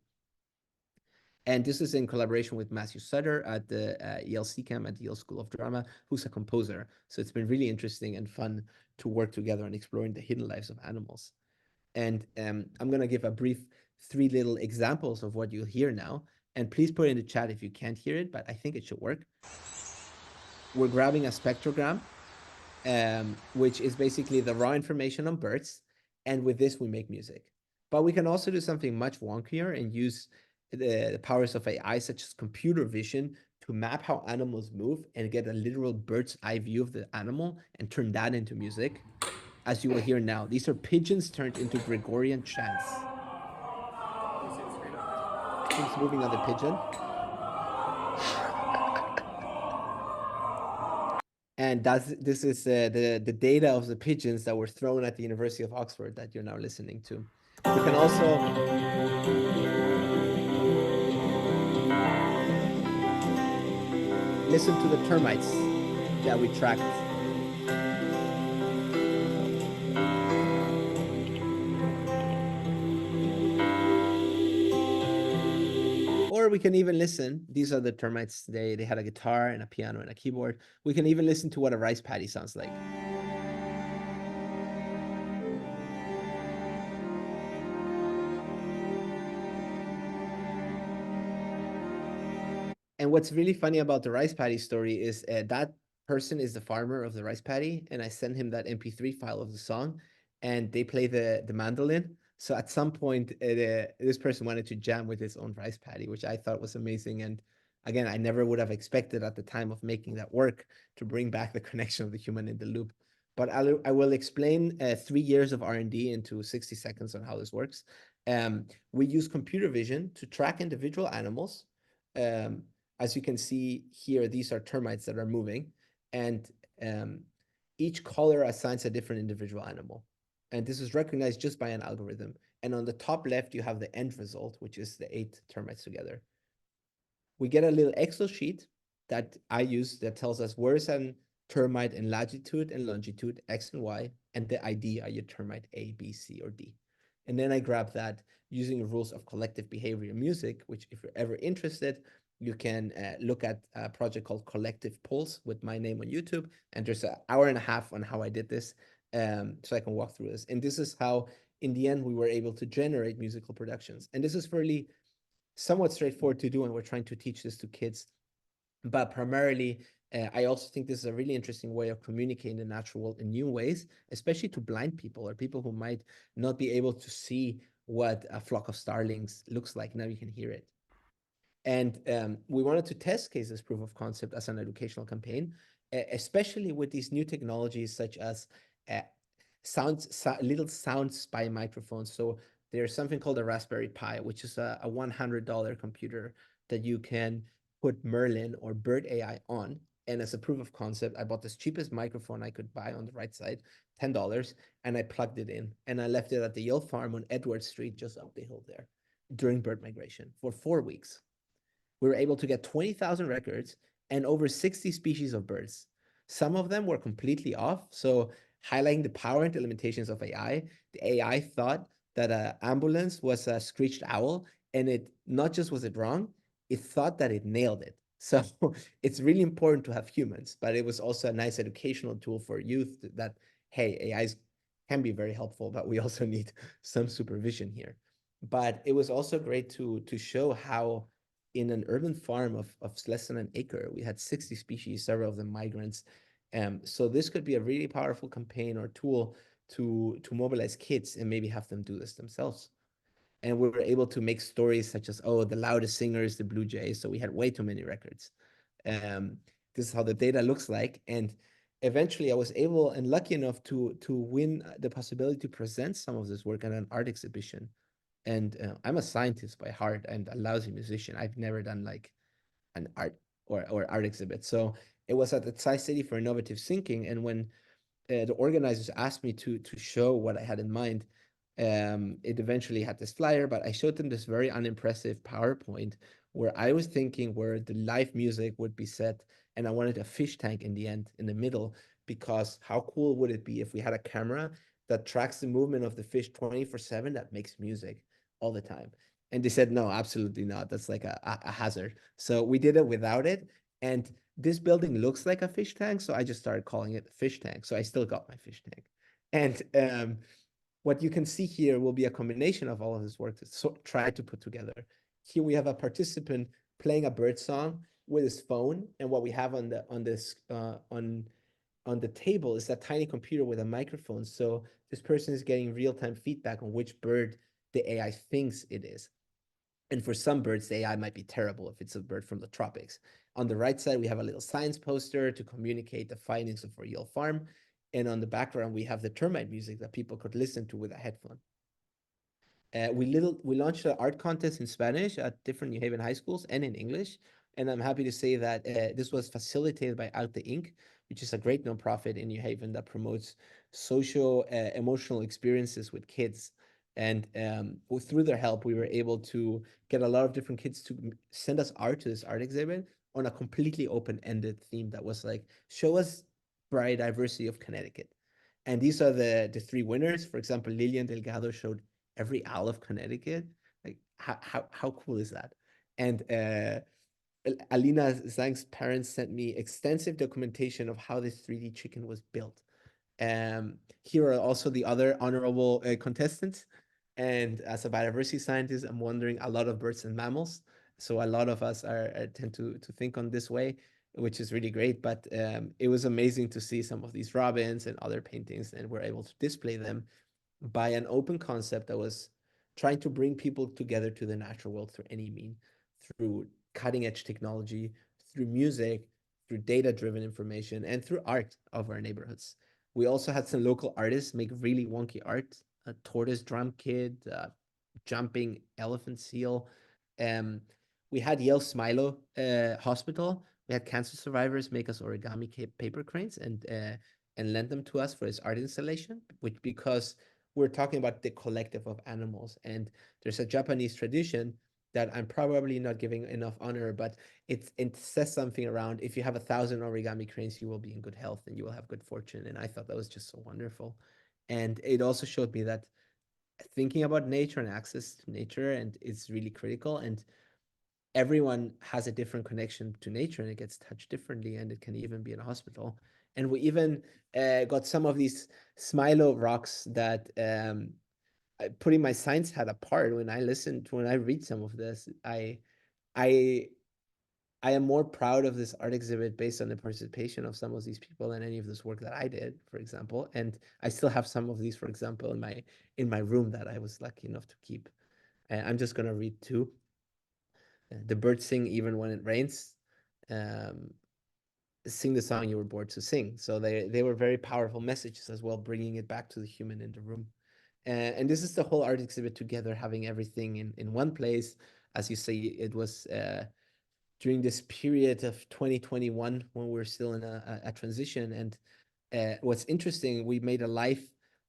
And this is in collaboration with Matthew Sutter at the Yale CCAM at the Yale School of Drama, who's a composer. So it's been really interesting and fun to work together on exploring the hidden lives of animals. And I'm going to give a brief 3 little examples of what you'll hear now. And please put it in the chat if you can't hear it, but I think it should work. We're grabbing a spectrogram, which is basically the raw information on birds. And with this, we make music. But we can also do something much wonkier and use the powers of AI, such as computer vision, to map how animals move and get a literal bird's eye view of the animal and turn that into music, as you will hear now. These are pigeons turned into Gregorian chants. Things moving on the pigeon. And this is the data of the pigeons that were thrown at the University of Oxford that you're now listening to. We can also listen to the termites that we tracked. Or we can even listen. These are the termites. They had a guitar and a piano and a keyboard. We can even listen to what a rice paddy sounds like. And what's really funny about the rice paddy story is that person is the farmer of the rice paddy, and I sent him that MP3 file of the song, and they play the mandolin. So at some point, this person wanted to jam with his own rice paddy, which I thought was amazing. And again, I never would have expected at the time of making that work to bring back the connection of the human in the loop. But I will explain 3 years of R&D into 60 seconds on how this works. We use computer vision to track individual animals. As you can see here, these are termites that are moving, and each color assigns a different individual animal. And this is recognized just by an algorithm. And on the top left, you have the end result, which is the 8 termites together. We get a little Excel sheet that I use that tells us where is a termite in latitude and longitude, X and Y, and the ID, are you termite A, B, C, or D? And then I grab that using the rules of collective behavior music, which if you're ever interested, you can look at a project called Collective Pulse with my name on YouTube. And there's an hour and a half on how I did this, so I can walk through this. And this is how, in the end, we were able to generate musical productions. And this is fairly somewhat straightforward to do, and we're trying to teach this to kids. But primarily, I also think this is a really interesting way of communicating the natural world in new ways, especially to blind people or people who might not be able to see what a flock of starlings looks like. Now you can hear it. And we wanted to test case this proof of concept as an educational campaign, especially with these new technologies such as little sound spy microphones. So there's something called a Raspberry Pi, which is a $100 computer that you can put Merlin or Bird AI on. And as a proof of concept, I bought this cheapest microphone I could buy on the right side, $10, and I plugged it in. And I left it at the Yale farm on Edward Street, just up the hill there, during bird migration for 4 weeks. We were able to get 20,000 records and over 60 species of birds. Some of them were completely off. So highlighting the power and the limitations of AI, the AI thought that an ambulance was a screeched owl, and it not just was it wrong, it thought that it nailed it. So it's really important to have humans, but it was also a nice educational tool for youth that, hey, AIs can be very helpful, but we also need some supervision here. But it was also great to show how in an urban farm of less than an acre, we had 60 species, several of them migrants. So this could be a really powerful campaign or tool to mobilize kids and maybe have them do this themselves. And we were able to make stories such as, oh, the loudest singer is the Blue Jays. So we had way too many records. This is how the data looks like. And eventually I was able and lucky enough to win the possibility to present some of this work at an art exhibition. And I'm a scientist by heart and a lousy musician. I've never done like an art or art exhibit. So it was at the Tri-City for Innovative Thinking. And when the organizers asked me to show what I had in mind, it eventually had this flyer, but I showed them this very unimpressive PowerPoint where I was thinking where the live music would be set. And I wanted a fish tank in the end, in the middle, because how cool would it be if we had a camera that tracks the movement of the fish 24/7 that makes music all the time. And they said, no, absolutely not. That's like a hazard. So we did it without it. And this building looks like a fish tank. So I just started calling it a fish tank. So I still got my fish tank. And what you can see here will be a combination of all of this work to try to put together. Here we have a participant playing a bird song with his phone. And what we have on the table is that tiny computer with a microphone. So this person is getting real-time feedback on which bird the AI thinks it is. And for some birds, the AI might be terrible if it's a bird from the tropics. On the right side, we have a little science poster to communicate the findings of our Yale farm. And on the background, we have the termite music that people could listen to with a headphone. We launched an art contest in Spanish at different New Haven high schools and in English. And I'm happy to say that this was facilitated by Out the Ink, which is a great nonprofit in New Haven that promotes social, emotional experiences with kids. And through their help, we were able to get a lot of different kids to send us art to this art exhibit on a completely open-ended theme that was like, show us biodiversity of Connecticut. And these are the three winners. For example, Lilian Delgado showed every owl of Connecticut. Like how cool is that? And Alina Zhang's parents sent me extensive documentation of how this 3D chicken was built. Here are also the other honorable contestants. And as a biodiversity scientist, I'm wondering a lot of birds and mammals. So a lot of us tend to think on this way, which is really great. But it was amazing to see some of these robins and other paintings, and we're able to display them by an open concept that was trying to bring people together to the natural world through any mean, through cutting edge technology, through music, through data-driven information, and through art of our neighborhoods. We also had some local artists make really wonky art, a tortoise drum kid, jumping elephant seal. We had Yale Smilo Hospital. We had cancer survivors make us origami paper cranes and lend them to us for this art installation, which because we're talking about the collective of animals. And there's a Japanese tradition that I'm probably not giving enough honor, but it says something around if you have 1,000 origami cranes, you will be in good health and you will have good fortune. And I thought that was just so wonderful. And it also showed me that thinking about nature and access to nature and it's really critical. And everyone has a different connection to nature and it gets touched differently, and it can even be in a hospital. And we even got some of these Smilo rocks that putting my science hat apart when I read some of this, I am more proud of this art exhibit based on the participation of some of these people than any of this work that I did, for example. And I still have some of these, for example, in my room that I was lucky enough to keep. I'm just gonna read two. The birds sing even when it rains. Um, Sing the song you were born to sing. So they were very powerful messages as well, bringing it back to the human in the room. And this is the whole art exhibit together, having everything in one place. As you say, it was during this period of 2021 when we're still in a transition. And what's interesting, we made a live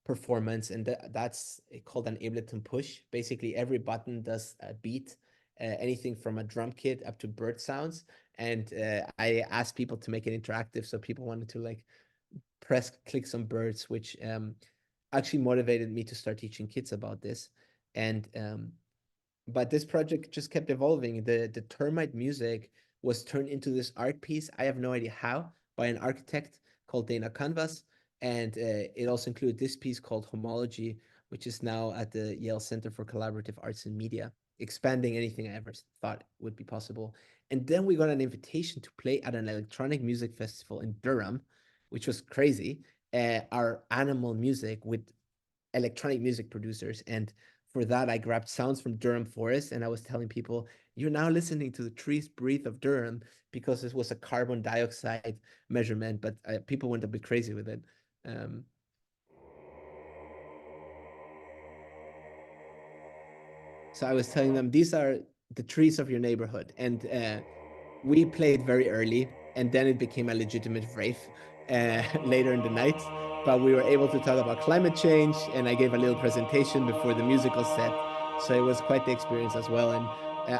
performance, and that's called an Ableton push. Basically, every button does a beat, anything from a drum kit up to bird sounds. And I asked people to make it interactive, so people wanted to like click some birds, which actually motivated me to start teaching kids about this. And but this project just kept evolving. The termite music was turned into this art piece. I have no idea how, by an architect called Dana Canvas. And it also included this piece called Homology, which is now at the Yale Center for Collaborative Arts and Media, expanding anything I ever thought would be possible. And then we got an invitation to play at an electronic music festival in Durham, which was crazy. Our animal music with electronic music producers. And for that, I grabbed sounds from Durham Forest, and I was telling people, you're now listening to the trees breathe of Durham, because this was a carbon dioxide measurement, but people went a bit crazy with it. Um, so I was telling them, these are the trees of your neighborhood. And we played very early, and then it became a legitimate rave later in the night. But we were able to talk about climate change, and I gave a little presentation before the musical set. So it was quite the experience as well. And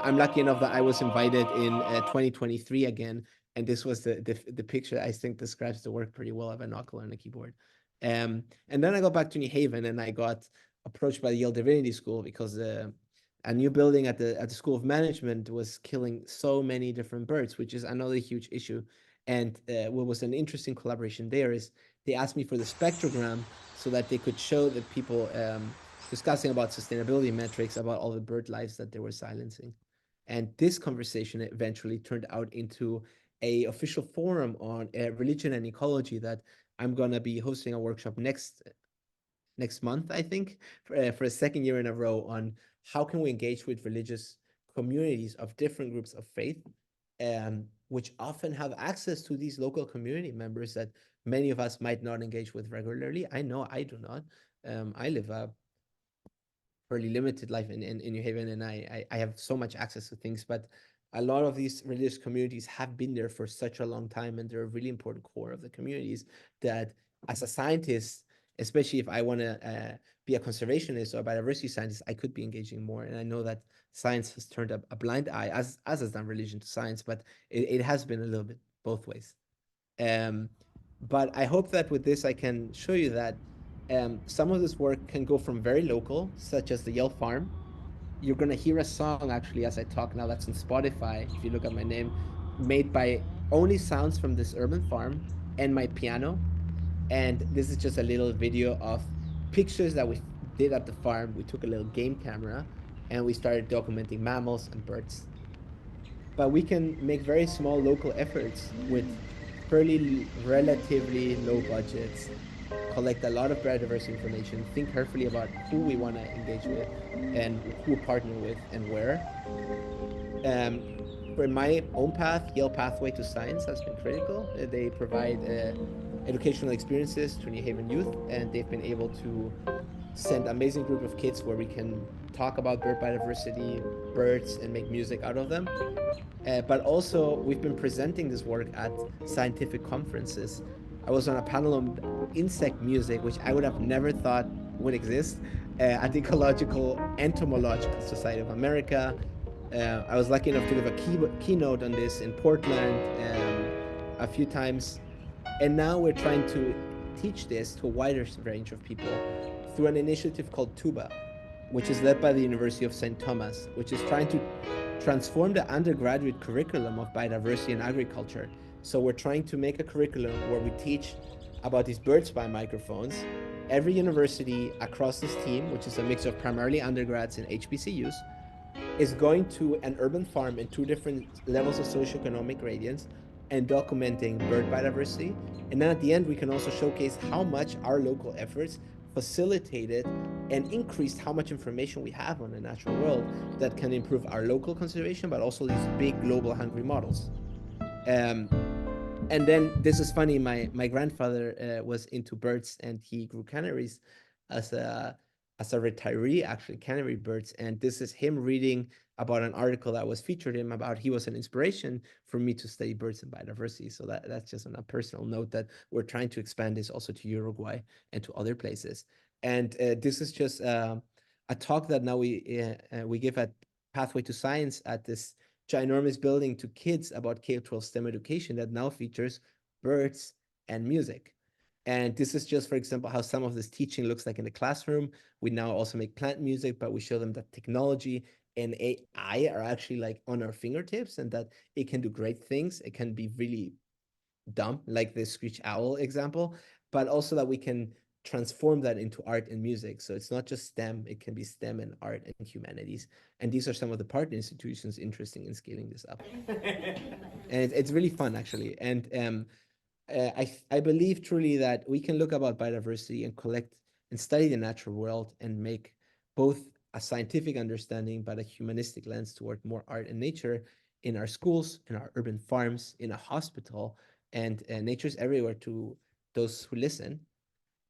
I'm lucky enough that I was invited in 2023 again. And this was the picture I think describes the work pretty well, of a knuckle and a keyboard. And then I got back to New Haven, and I got approached by the Yale Divinity School because a new building at the School of Management was killing so many different birds, which is another huge issue. And what was an interesting collaboration there is they asked me for the spectrogram so that they could show the people discussing about sustainability metrics about all the bird lives that they were silencing. And this conversation eventually turned out into a official forum on religion and ecology that I'm gonna be hosting a workshop next month, I think, for a second year in a row on how can we engage with religious communities of different groups of faith, which often have access to these local community members that many of us might not engage with regularly. I know I do not. I live a fairly limited life in New Haven, and I have so much access to things, but a lot of these religious communities have been there for such a long time, and they're a really important core of the communities that as a scientist, especially if I want to be a conservationist or a biodiversity scientist, I could be engaging more. And I know that science has turned up a blind eye, as has done religion to science, but it has been a little bit both ways. But I hope that with this, I can show you that some of this work can go from very local, such as the Yale farm. You're going to hear a song actually as I talk now that's on Spotify, if you look at my name, made by only sounds from this urban farm and my piano. And this is just a little video of pictures that we did at the farm. We took a little game camera and we started documenting mammals and birds. But we can make very small local efforts with fairly relatively low budgets, collect a lot of biodiversity information, think carefully about who we want to engage with and who partner with and where. Um, for my own path, Yale Pathway to Science has been critical. They provide educational experiences to New Haven youth, and they've been able to send amazing group of kids where we can talk about bird biodiversity, birds, and make music out of them. But also, we've been presenting this work at scientific conferences. I was on a panel on insect music, which I would have never thought would exist, at the Ecological Entomological Society of America. I was lucky enough to give a keynote on this in Portland a few times. And now we're trying to teach this to a wider range of people through an initiative called TUBA, which is led by the University of St. Thomas, which is trying to transform the undergraduate curriculum of biodiversity and agriculture. So we're trying to make a curriculum where we teach about these bird spy microphones. Every university across this team, which is a mix of primarily undergrads and HBCUs, is going to an urban farm in two different levels of socioeconomic gradients and documenting bird biodiversity. And then at the end, we can also showcase how much our local efforts facilitated and increased how much information we have on the natural world that can improve our local conservation, but also these big global hungry models. And then this is funny. My grandfather was into birds, and he grew canaries as a retiree, actually, canary birds. And this is him reading about an article that was featured him about he was an inspiration for me to study birds and biodiversity. So that's just on a personal note that we're trying to expand this also to Uruguay and to other places. And this is just a talk that now we give at Pathway to Science at this ginormous building to kids about K-12 STEM education that now features birds and music. And this is just, for example, how some of this teaching looks like in the classroom. We now also make plant music, but we show them that technology and AI are actually like on our fingertips and that it can do great things. It can be really dumb, like the Screech Owl example, but also that we can transform that into art and music. So it's not just STEM, it can be STEM and art and humanities. And these are some of the partner institutions interested in scaling this up. And it's really fun, actually. And I believe truly that we can look about biodiversity and collect and study the natural world and make both a scientific understanding, but a humanistic lens toward more art and nature in our schools, in our urban farms, in a hospital, and nature's everywhere to those who listen.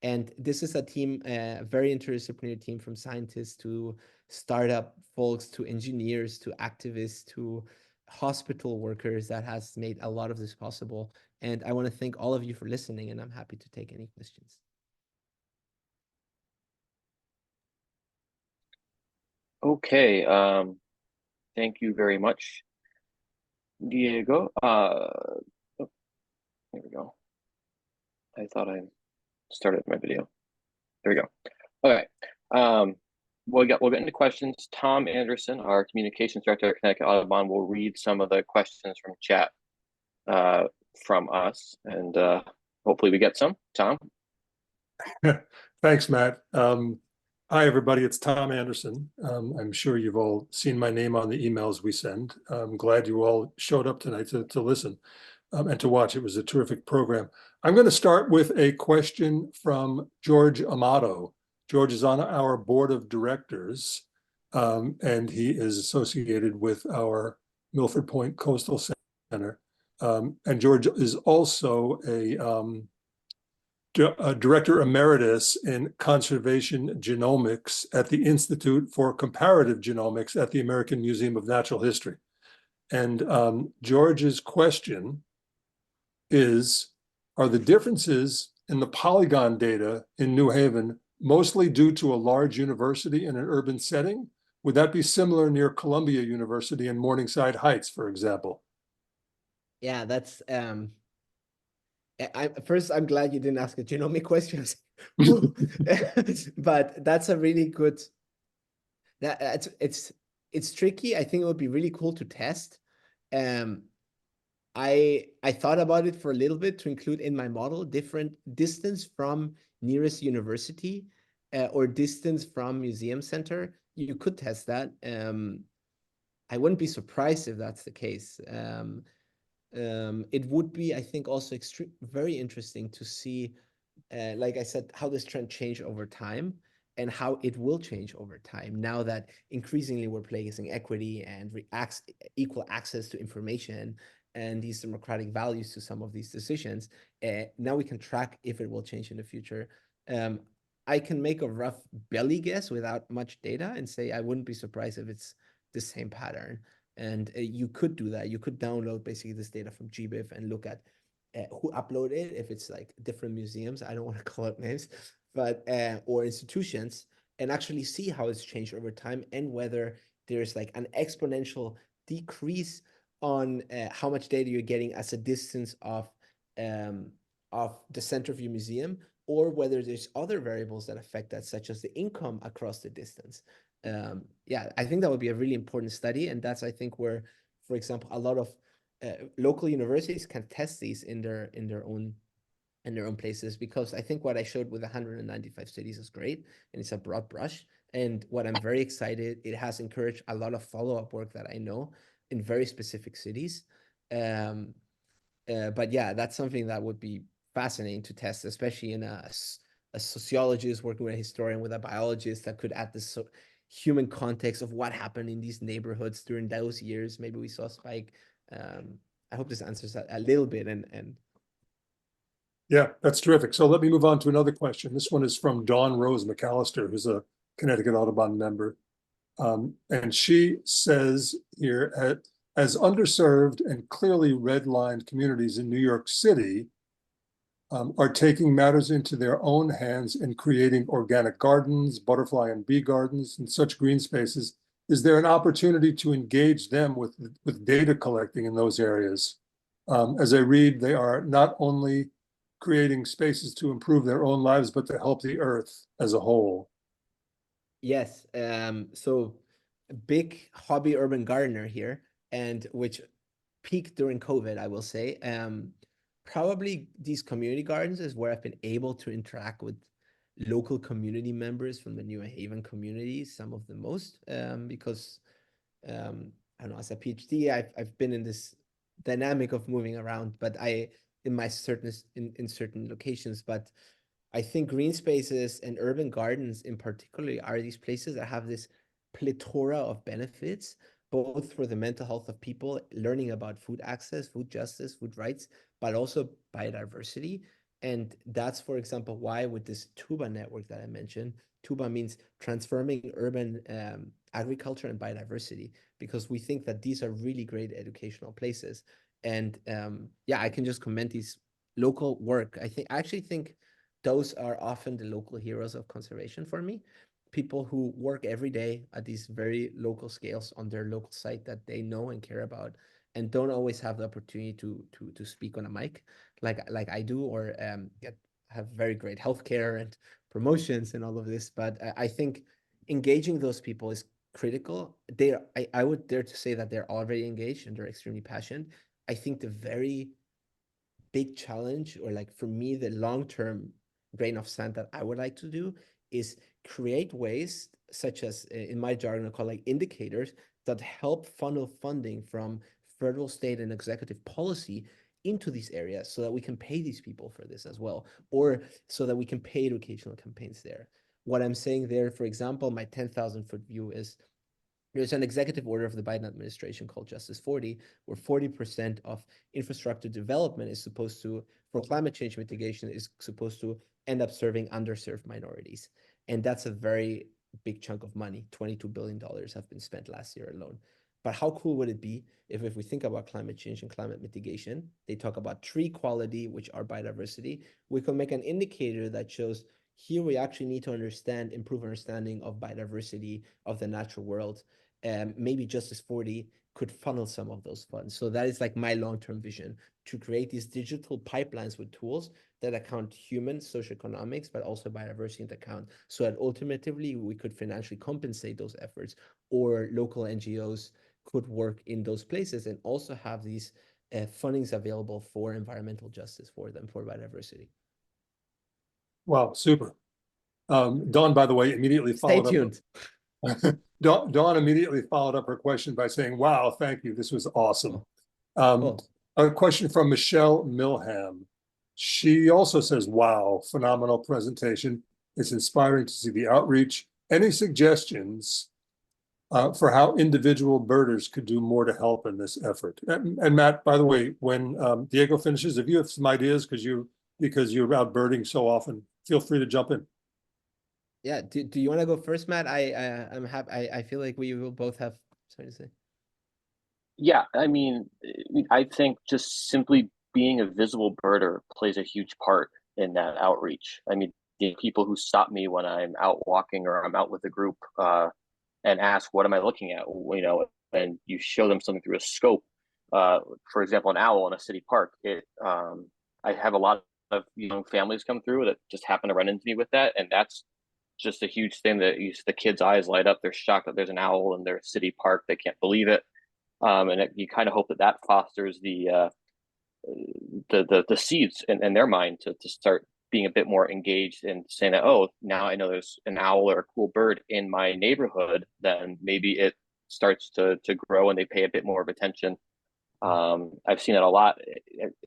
And this is a team, a very interdisciplinary team from scientists to startup folks, to engineers, to activists, to hospital workers that has made a lot of this possible. And I want to thank all of you for listening, and I'm happy to take any questions. Okay, thank you very much, Diego. Oh, there we go. I thought I started my video. There we go. Okay. we'll get into questions. Tom Anderson, our communications director at Connecticut Audubon, will read some of the questions from chat from us, and hopefully we get some. Tom. Thanks, Matt. Hi, everybody. It's Tom Anderson. I'm sure you've all seen my name on the emails we send. I'm glad you all showed up tonight to listen and to watch. It was a terrific program. I'm going to start with a question from George Amato. George is on our board of directors, and he is associated with our Milford Point Coastal Center. And George is also a Director Emeritus in Conservation Genomics at the Institute for Comparative Genomics at the American Museum of Natural History. And George's question is, are the differences in the polygon data in New Haven mostly due to a large university in an urban setting? Would that be similar near Columbia University and Morningside Heights, for example? Yeah, that's first, I'm glad you didn't ask a genomic questions, but that's a really good. It's tricky. I think it would be really cool to test. I thought about it for a little bit to include in my model different distance from nearest university or distance from museum center. You could test that. I wouldn't be surprised if that's the case. It would be, I think, also very interesting to see, like I said, how this trend changed over time and how it will change over time now that increasingly we're placing equity and equal access to information and these democratic values to some of these decisions. Now we can track if it will change in the future. I can make a rough belly guess without much data and say I wouldn't be surprised if it's the same pattern. And you could do that. You could download basically this data from GBIF and look at who uploaded it, if it's like different museums, I don't want to call out names, but or institutions, and actually see how it's changed over time and whether there's like an exponential decrease on how much data you're getting as a distance of the center of your museum, or whether there's other variables that affect that, such as the income across the distance. Yeah, I think that would be a really important study. And that's, I think, where, for example, a lot of local universities can test these in their own places, because I think what I showed with 195 cities is great and it's a broad brush. And what I'm very excited, it has encouraged a lot of follow-up work that I know in very specific cities. But yeah, that's something that would be fascinating to test, especially in a sociologist working with a historian, with a biologist, that could add this human context of what happened in these neighborhoods during those years. Maybe we saw a spike. I hope this answers that a little bit. And yeah, that's terrific. So let me move on to another question. This one is from Dawn Rose McAllister, who's a Connecticut Audubon member. And she says here, as underserved and clearly redlined communities in New York City are taking matters into their own hands and creating organic gardens, butterfly and bee gardens, and such green spaces, is there an opportunity to engage them with data collecting in those areas? As I read, they are not only creating spaces to improve their own lives, but to help the earth as a whole. Yes, so a big hobby urban gardener here, and which peaked during COVID, I will say. Probably these community gardens is where I've been able to interact with local community members from the New Haven community, some of the most, because I don't know, as a PhD, I've been in this dynamic of moving around, but in certain locations. But I think green spaces and urban gardens in particular are these places that have this plethora of benefits, both for the mental health of people, learning about food access, food justice, food rights, but also biodiversity. And that's, for example, why with this TUBA network that I mentioned, TUBA means transforming urban agriculture and biodiversity, because we think that these are really great educational places. And yeah, I can just commend these local work. I actually think those are often the local heroes of conservation for me. People who work every day at these very local scales on their local site that they know and care about, and don't always have the opportunity to speak on a mic like I do, or have very great healthcare and promotions and all of this. But I think engaging those people is critical. I would dare to say that they're already engaged and they're extremely passionate. I think the very big challenge, or like for me, the long-term grain of sand that I would like to do is create ways such as in my jargon, I call like indicators that help funnel funding from federal, state, and executive policy into these areas so that we can pay these people for this as well, or so that we can pay educational campaigns there. What I'm saying there, for example, my 10,000-foot view is there's an executive order of the Biden administration called Justice 40, where 40% of infrastructure development is supposed to, for climate change mitigation, is supposed to end up serving underserved minorities. And that's a very big chunk of money. $22 billion have been spent last year alone. But how cool would it be if we think about climate change and climate mitigation, they talk about tree quality, which are biodiversity. We could make an indicator that shows here we actually need to improve understanding of biodiversity of the natural world. Maybe Justice 40 could funnel some of those funds. So that is like my long-term vision, to create these digital pipelines with tools that account human socioeconomics, but also biodiversity into account, so that ultimately we could financially compensate those efforts, or local NGOs could work in those places and also have these fundings available for environmental justice for them, for biodiversity. Wow, super. Dawn, by the way, immediately Stay followed tuned. up. Dawn immediately followed up her question by saying, wow, thank you. This was awesome. Cool. A question from Michelle Milham. She also says, wow, phenomenal presentation. It's inspiring to see the outreach. Any suggestions for how individual birders could do more to help in this effort? And Matt, by the way, when Diego finishes, if you have some ideas, because you're out birding so often, feel free to jump in. Yeah. Do you want to go first, Matt? I'm happy. I feel like we will both have something to say. Yeah, I mean, I think just simply being a visible birder plays a huge part in that outreach. I mean, the people who stop me when I'm out walking or I'm out with a group and ask, "What am I looking at?" You know, and you show them something through a scope. For example, an owl in a city park. I have a lot of young families come through that just happen to run into me with that, and that's just a huge thing that the kids' eyes light up. They're shocked that there's an owl in their city park. They can't believe it. You kind of hope that fosters the seeds in their mind to start being a bit more engaged and saying that, oh, now I know there's an owl or a cool bird in my neighborhood. Then maybe it starts to grow and they pay a bit more of attention. I've seen it a lot,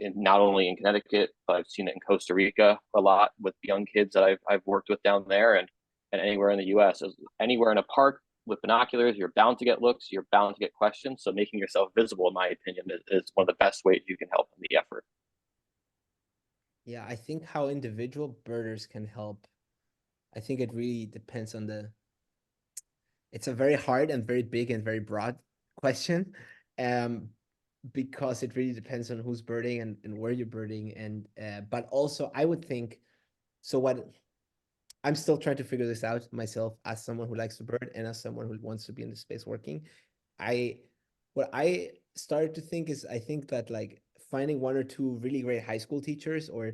not only in Connecticut, but I've seen it in Costa Rica a lot with young kids that I've worked with down there, and anywhere in the U.S. Anywhere in a park with binoculars, you're bound to get looks, you're bound to get questions. So making yourself visible, in my opinion, is one of the best ways you can help in the effort. Yeah, I think how individual birders can help. I think it really depends on it's a very hard and very big and very broad question. Um, because it really depends on who's birding and where you're birding. And but also I would think, so what I'm still trying to figure this out myself as someone who likes to bird and as someone who wants to be in the space working. What I started to think is, I think that like finding one or two really great high school teachers, or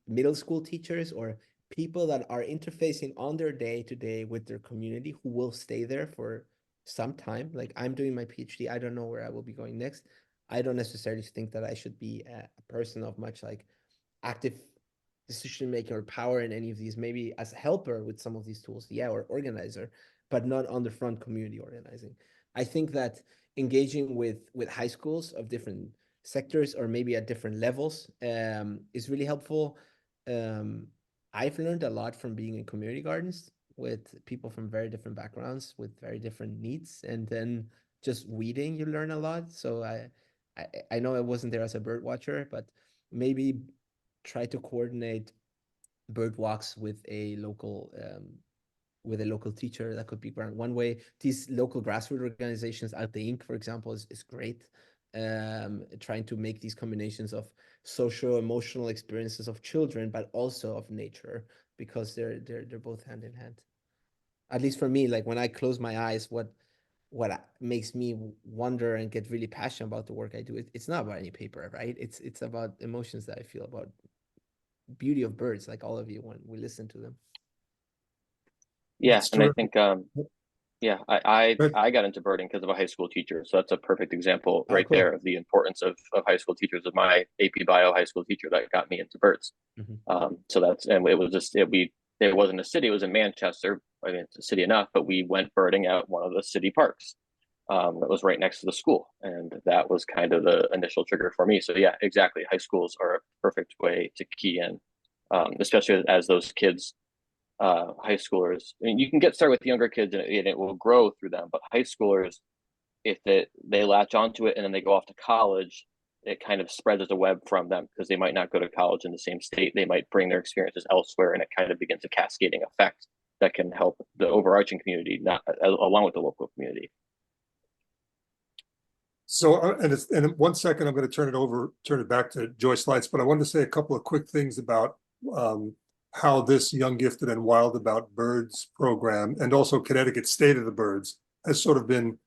middle school teachers, or people that are interfacing on their day to day with their community, who will stay there for some time. Like I'm doing my PhD, I don't know where I will be going next. I don't necessarily think that I should be a person of much like active decision making or power in any of these. Maybe as a helper with some of these tools, yeah, or organizer, but not on the front community organizing. I think that engaging with high schools of different sectors, or maybe at different levels, is really helpful. um, I've learned a lot from being in community gardens with people from very different backgrounds with very different needs, and then just weeding, you learn a lot. So I know I wasn't there as a bird watcher, but maybe try to coordinate bird walks with a local teacher. That could be one way. These local grassroots organizations, Out the Ink, for example, is great. Trying to make these combinations of social emotional experiences of children, but also of nature, because they're both hand in hand. At least for me, like when I close my eyes, what makes me wonder and get really passionate about the work I do, it's not about any paper, right? It's about emotions that I feel about beauty of birds, like all of you when we listen to them. Yeah, That's and I terrific. think yeah, I Good. I got into birding because of a high school teacher, so that's a perfect example Oh, right cool. there of the importance of high school teachers. Of my AP Bio high school teacher that got me into birds. So that's, and it was just it wasn't a city, it was in Manchester. I mean, it's a city enough, but we went birding at one of the city parks. That was right next to the school, and that was kind of the initial trigger for me. So yeah, exactly. High schools are a perfect way to key in, especially as those kids, high schoolers. I mean, you can get started with younger kids, and it will grow through them. But high schoolers, if they latch onto it and then they go off to college, it kind of spreads as a web from them because they might not go to college in the same state. They might bring their experiences elsewhere, and it kind of begins a cascading effect that can help the overarching community, not along with the local community. So, and in 1 second, I'm going to turn it back to Joyce Lights, but I wanted to say a couple of quick things about how this Young, Gifted, and Wild About Birds program, and also Connecticut State of the Birds, has sort of been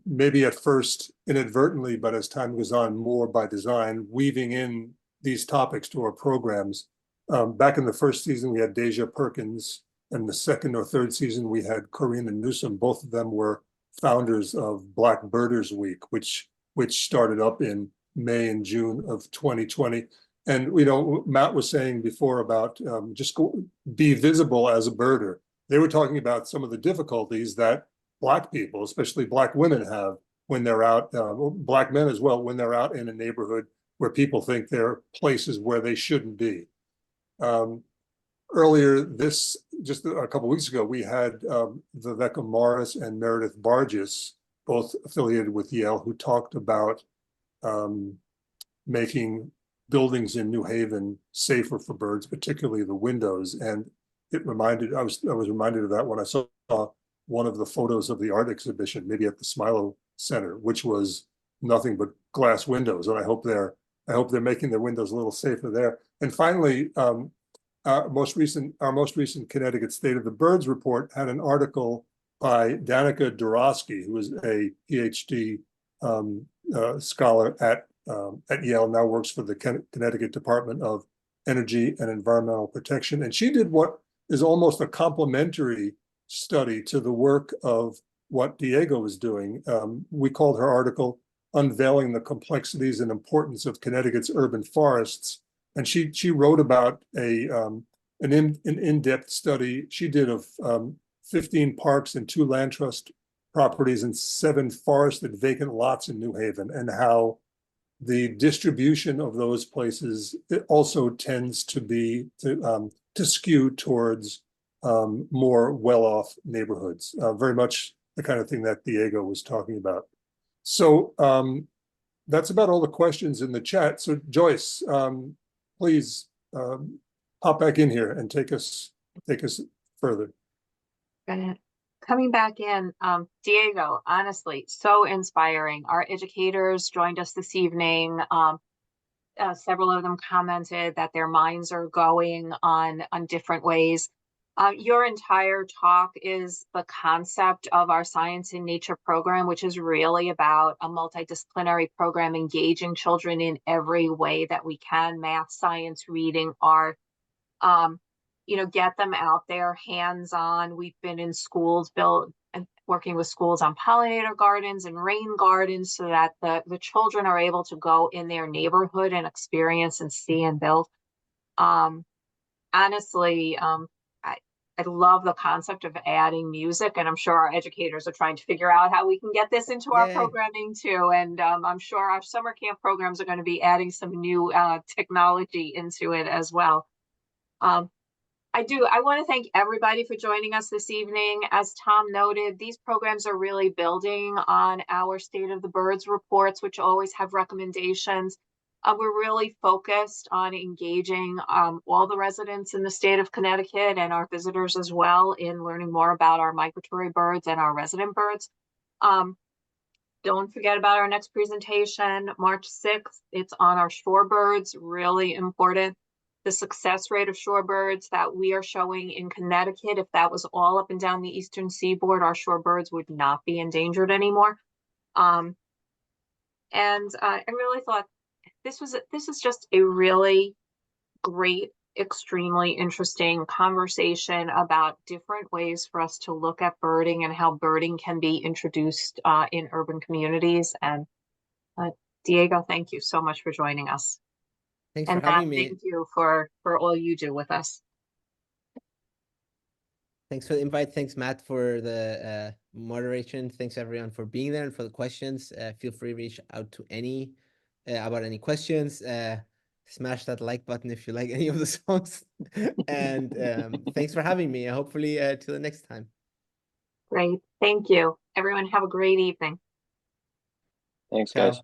maybe at first inadvertently, but as time goes on, more by design, weaving in these topics to our programs. Back in the first season, we had Deja Perkins, and the second or third season, we had Corrina Newsom. Both of them were founders of Black Birders Week, which started up in May and June of 2020. And Matt was saying before about just be visible as a birder. They were talking about some of the difficulties that Black people, especially Black women, have when they're out, Black men as well, when they're out in a neighborhood where people think they're places where they shouldn't be. Earlier just a couple of weeks ago, we had Viveka Morris and Meredith Bargis, both affiliated with Yale, who talked about making buildings in New Haven safer for birds, particularly the windows. And I was reminded of that when I saw one of the photos of the art exhibition, maybe at the Smilo Center, which was nothing but glass windows. And I hope they're making their windows a little safer there. And finally, our most recent Connecticut State of the Birds report had an article by Danica Dorosky, who is a Ph.D. Scholar at Yale, now works for the Connecticut Department of Energy and Environmental Protection. And she did what is almost a complementary study to the work of what Diego was doing. We called her article "Unveiling the Complexities and Importance of Connecticut's Urban Forests." And she wrote about an in-depth study she did of 15 parks and 2 land trust properties and 7 forested vacant lots in New Haven, and how the distribution of those places, it also tends to skew towards more well-off neighborhoods, very much the kind of thing that Diego was talking about. So that's about all the questions in the chat. So Joyce, please hop back in here and take us further. Coming back in, Diego, honestly, so inspiring. Our educators joined us this evening. Several of them commented that their minds are going on different ways. Your entire talk is the concept of our Science in Nature program, which is really about a multidisciplinary program engaging children in every way that we can: math, science, reading, art. Get them out there hands-on. We've been in schools working with schools on pollinator gardens and rain gardens so that the children are able to go in their neighborhood and experience and see and build. Honestly, I love the concept of adding music, and I'm sure our educators are trying to figure out how we can get this into our programming too. And I'm sure our summer camp programs are going to be adding some new technology into it as well. I want to thank everybody for joining us this evening. As Tom noted, these programs are really building on our State of the Birds reports, which always have recommendations. We're really focused on engaging all the residents in the state of Connecticut and our visitors as well in learning more about our migratory birds and our resident birds. Don't forget about our next presentation, March 6th. It's on our shorebirds, really important. The success rate of shorebirds that we are showing in Connecticut, if that was all up and down the eastern seaboard, our shorebirds would not be endangered anymore. And I really thought this is just a really great extremely interesting conversation about different ways for us to look at birding and how birding can be introduced in urban communities. And Diego, thank you so much for joining us. Thanks for And Matt, having me. thank you for all you do with us. Thanks for the invite. Thanks, Matt, for the moderation. Thanks, everyone, for being there and for the questions. Feel free to reach out to any about any questions. Smash that like button if you like any of the songs. And thanks for having me. Hopefully, till the next time. Great. Thank you. Everyone have a great evening. Thanks, Ciao. guys.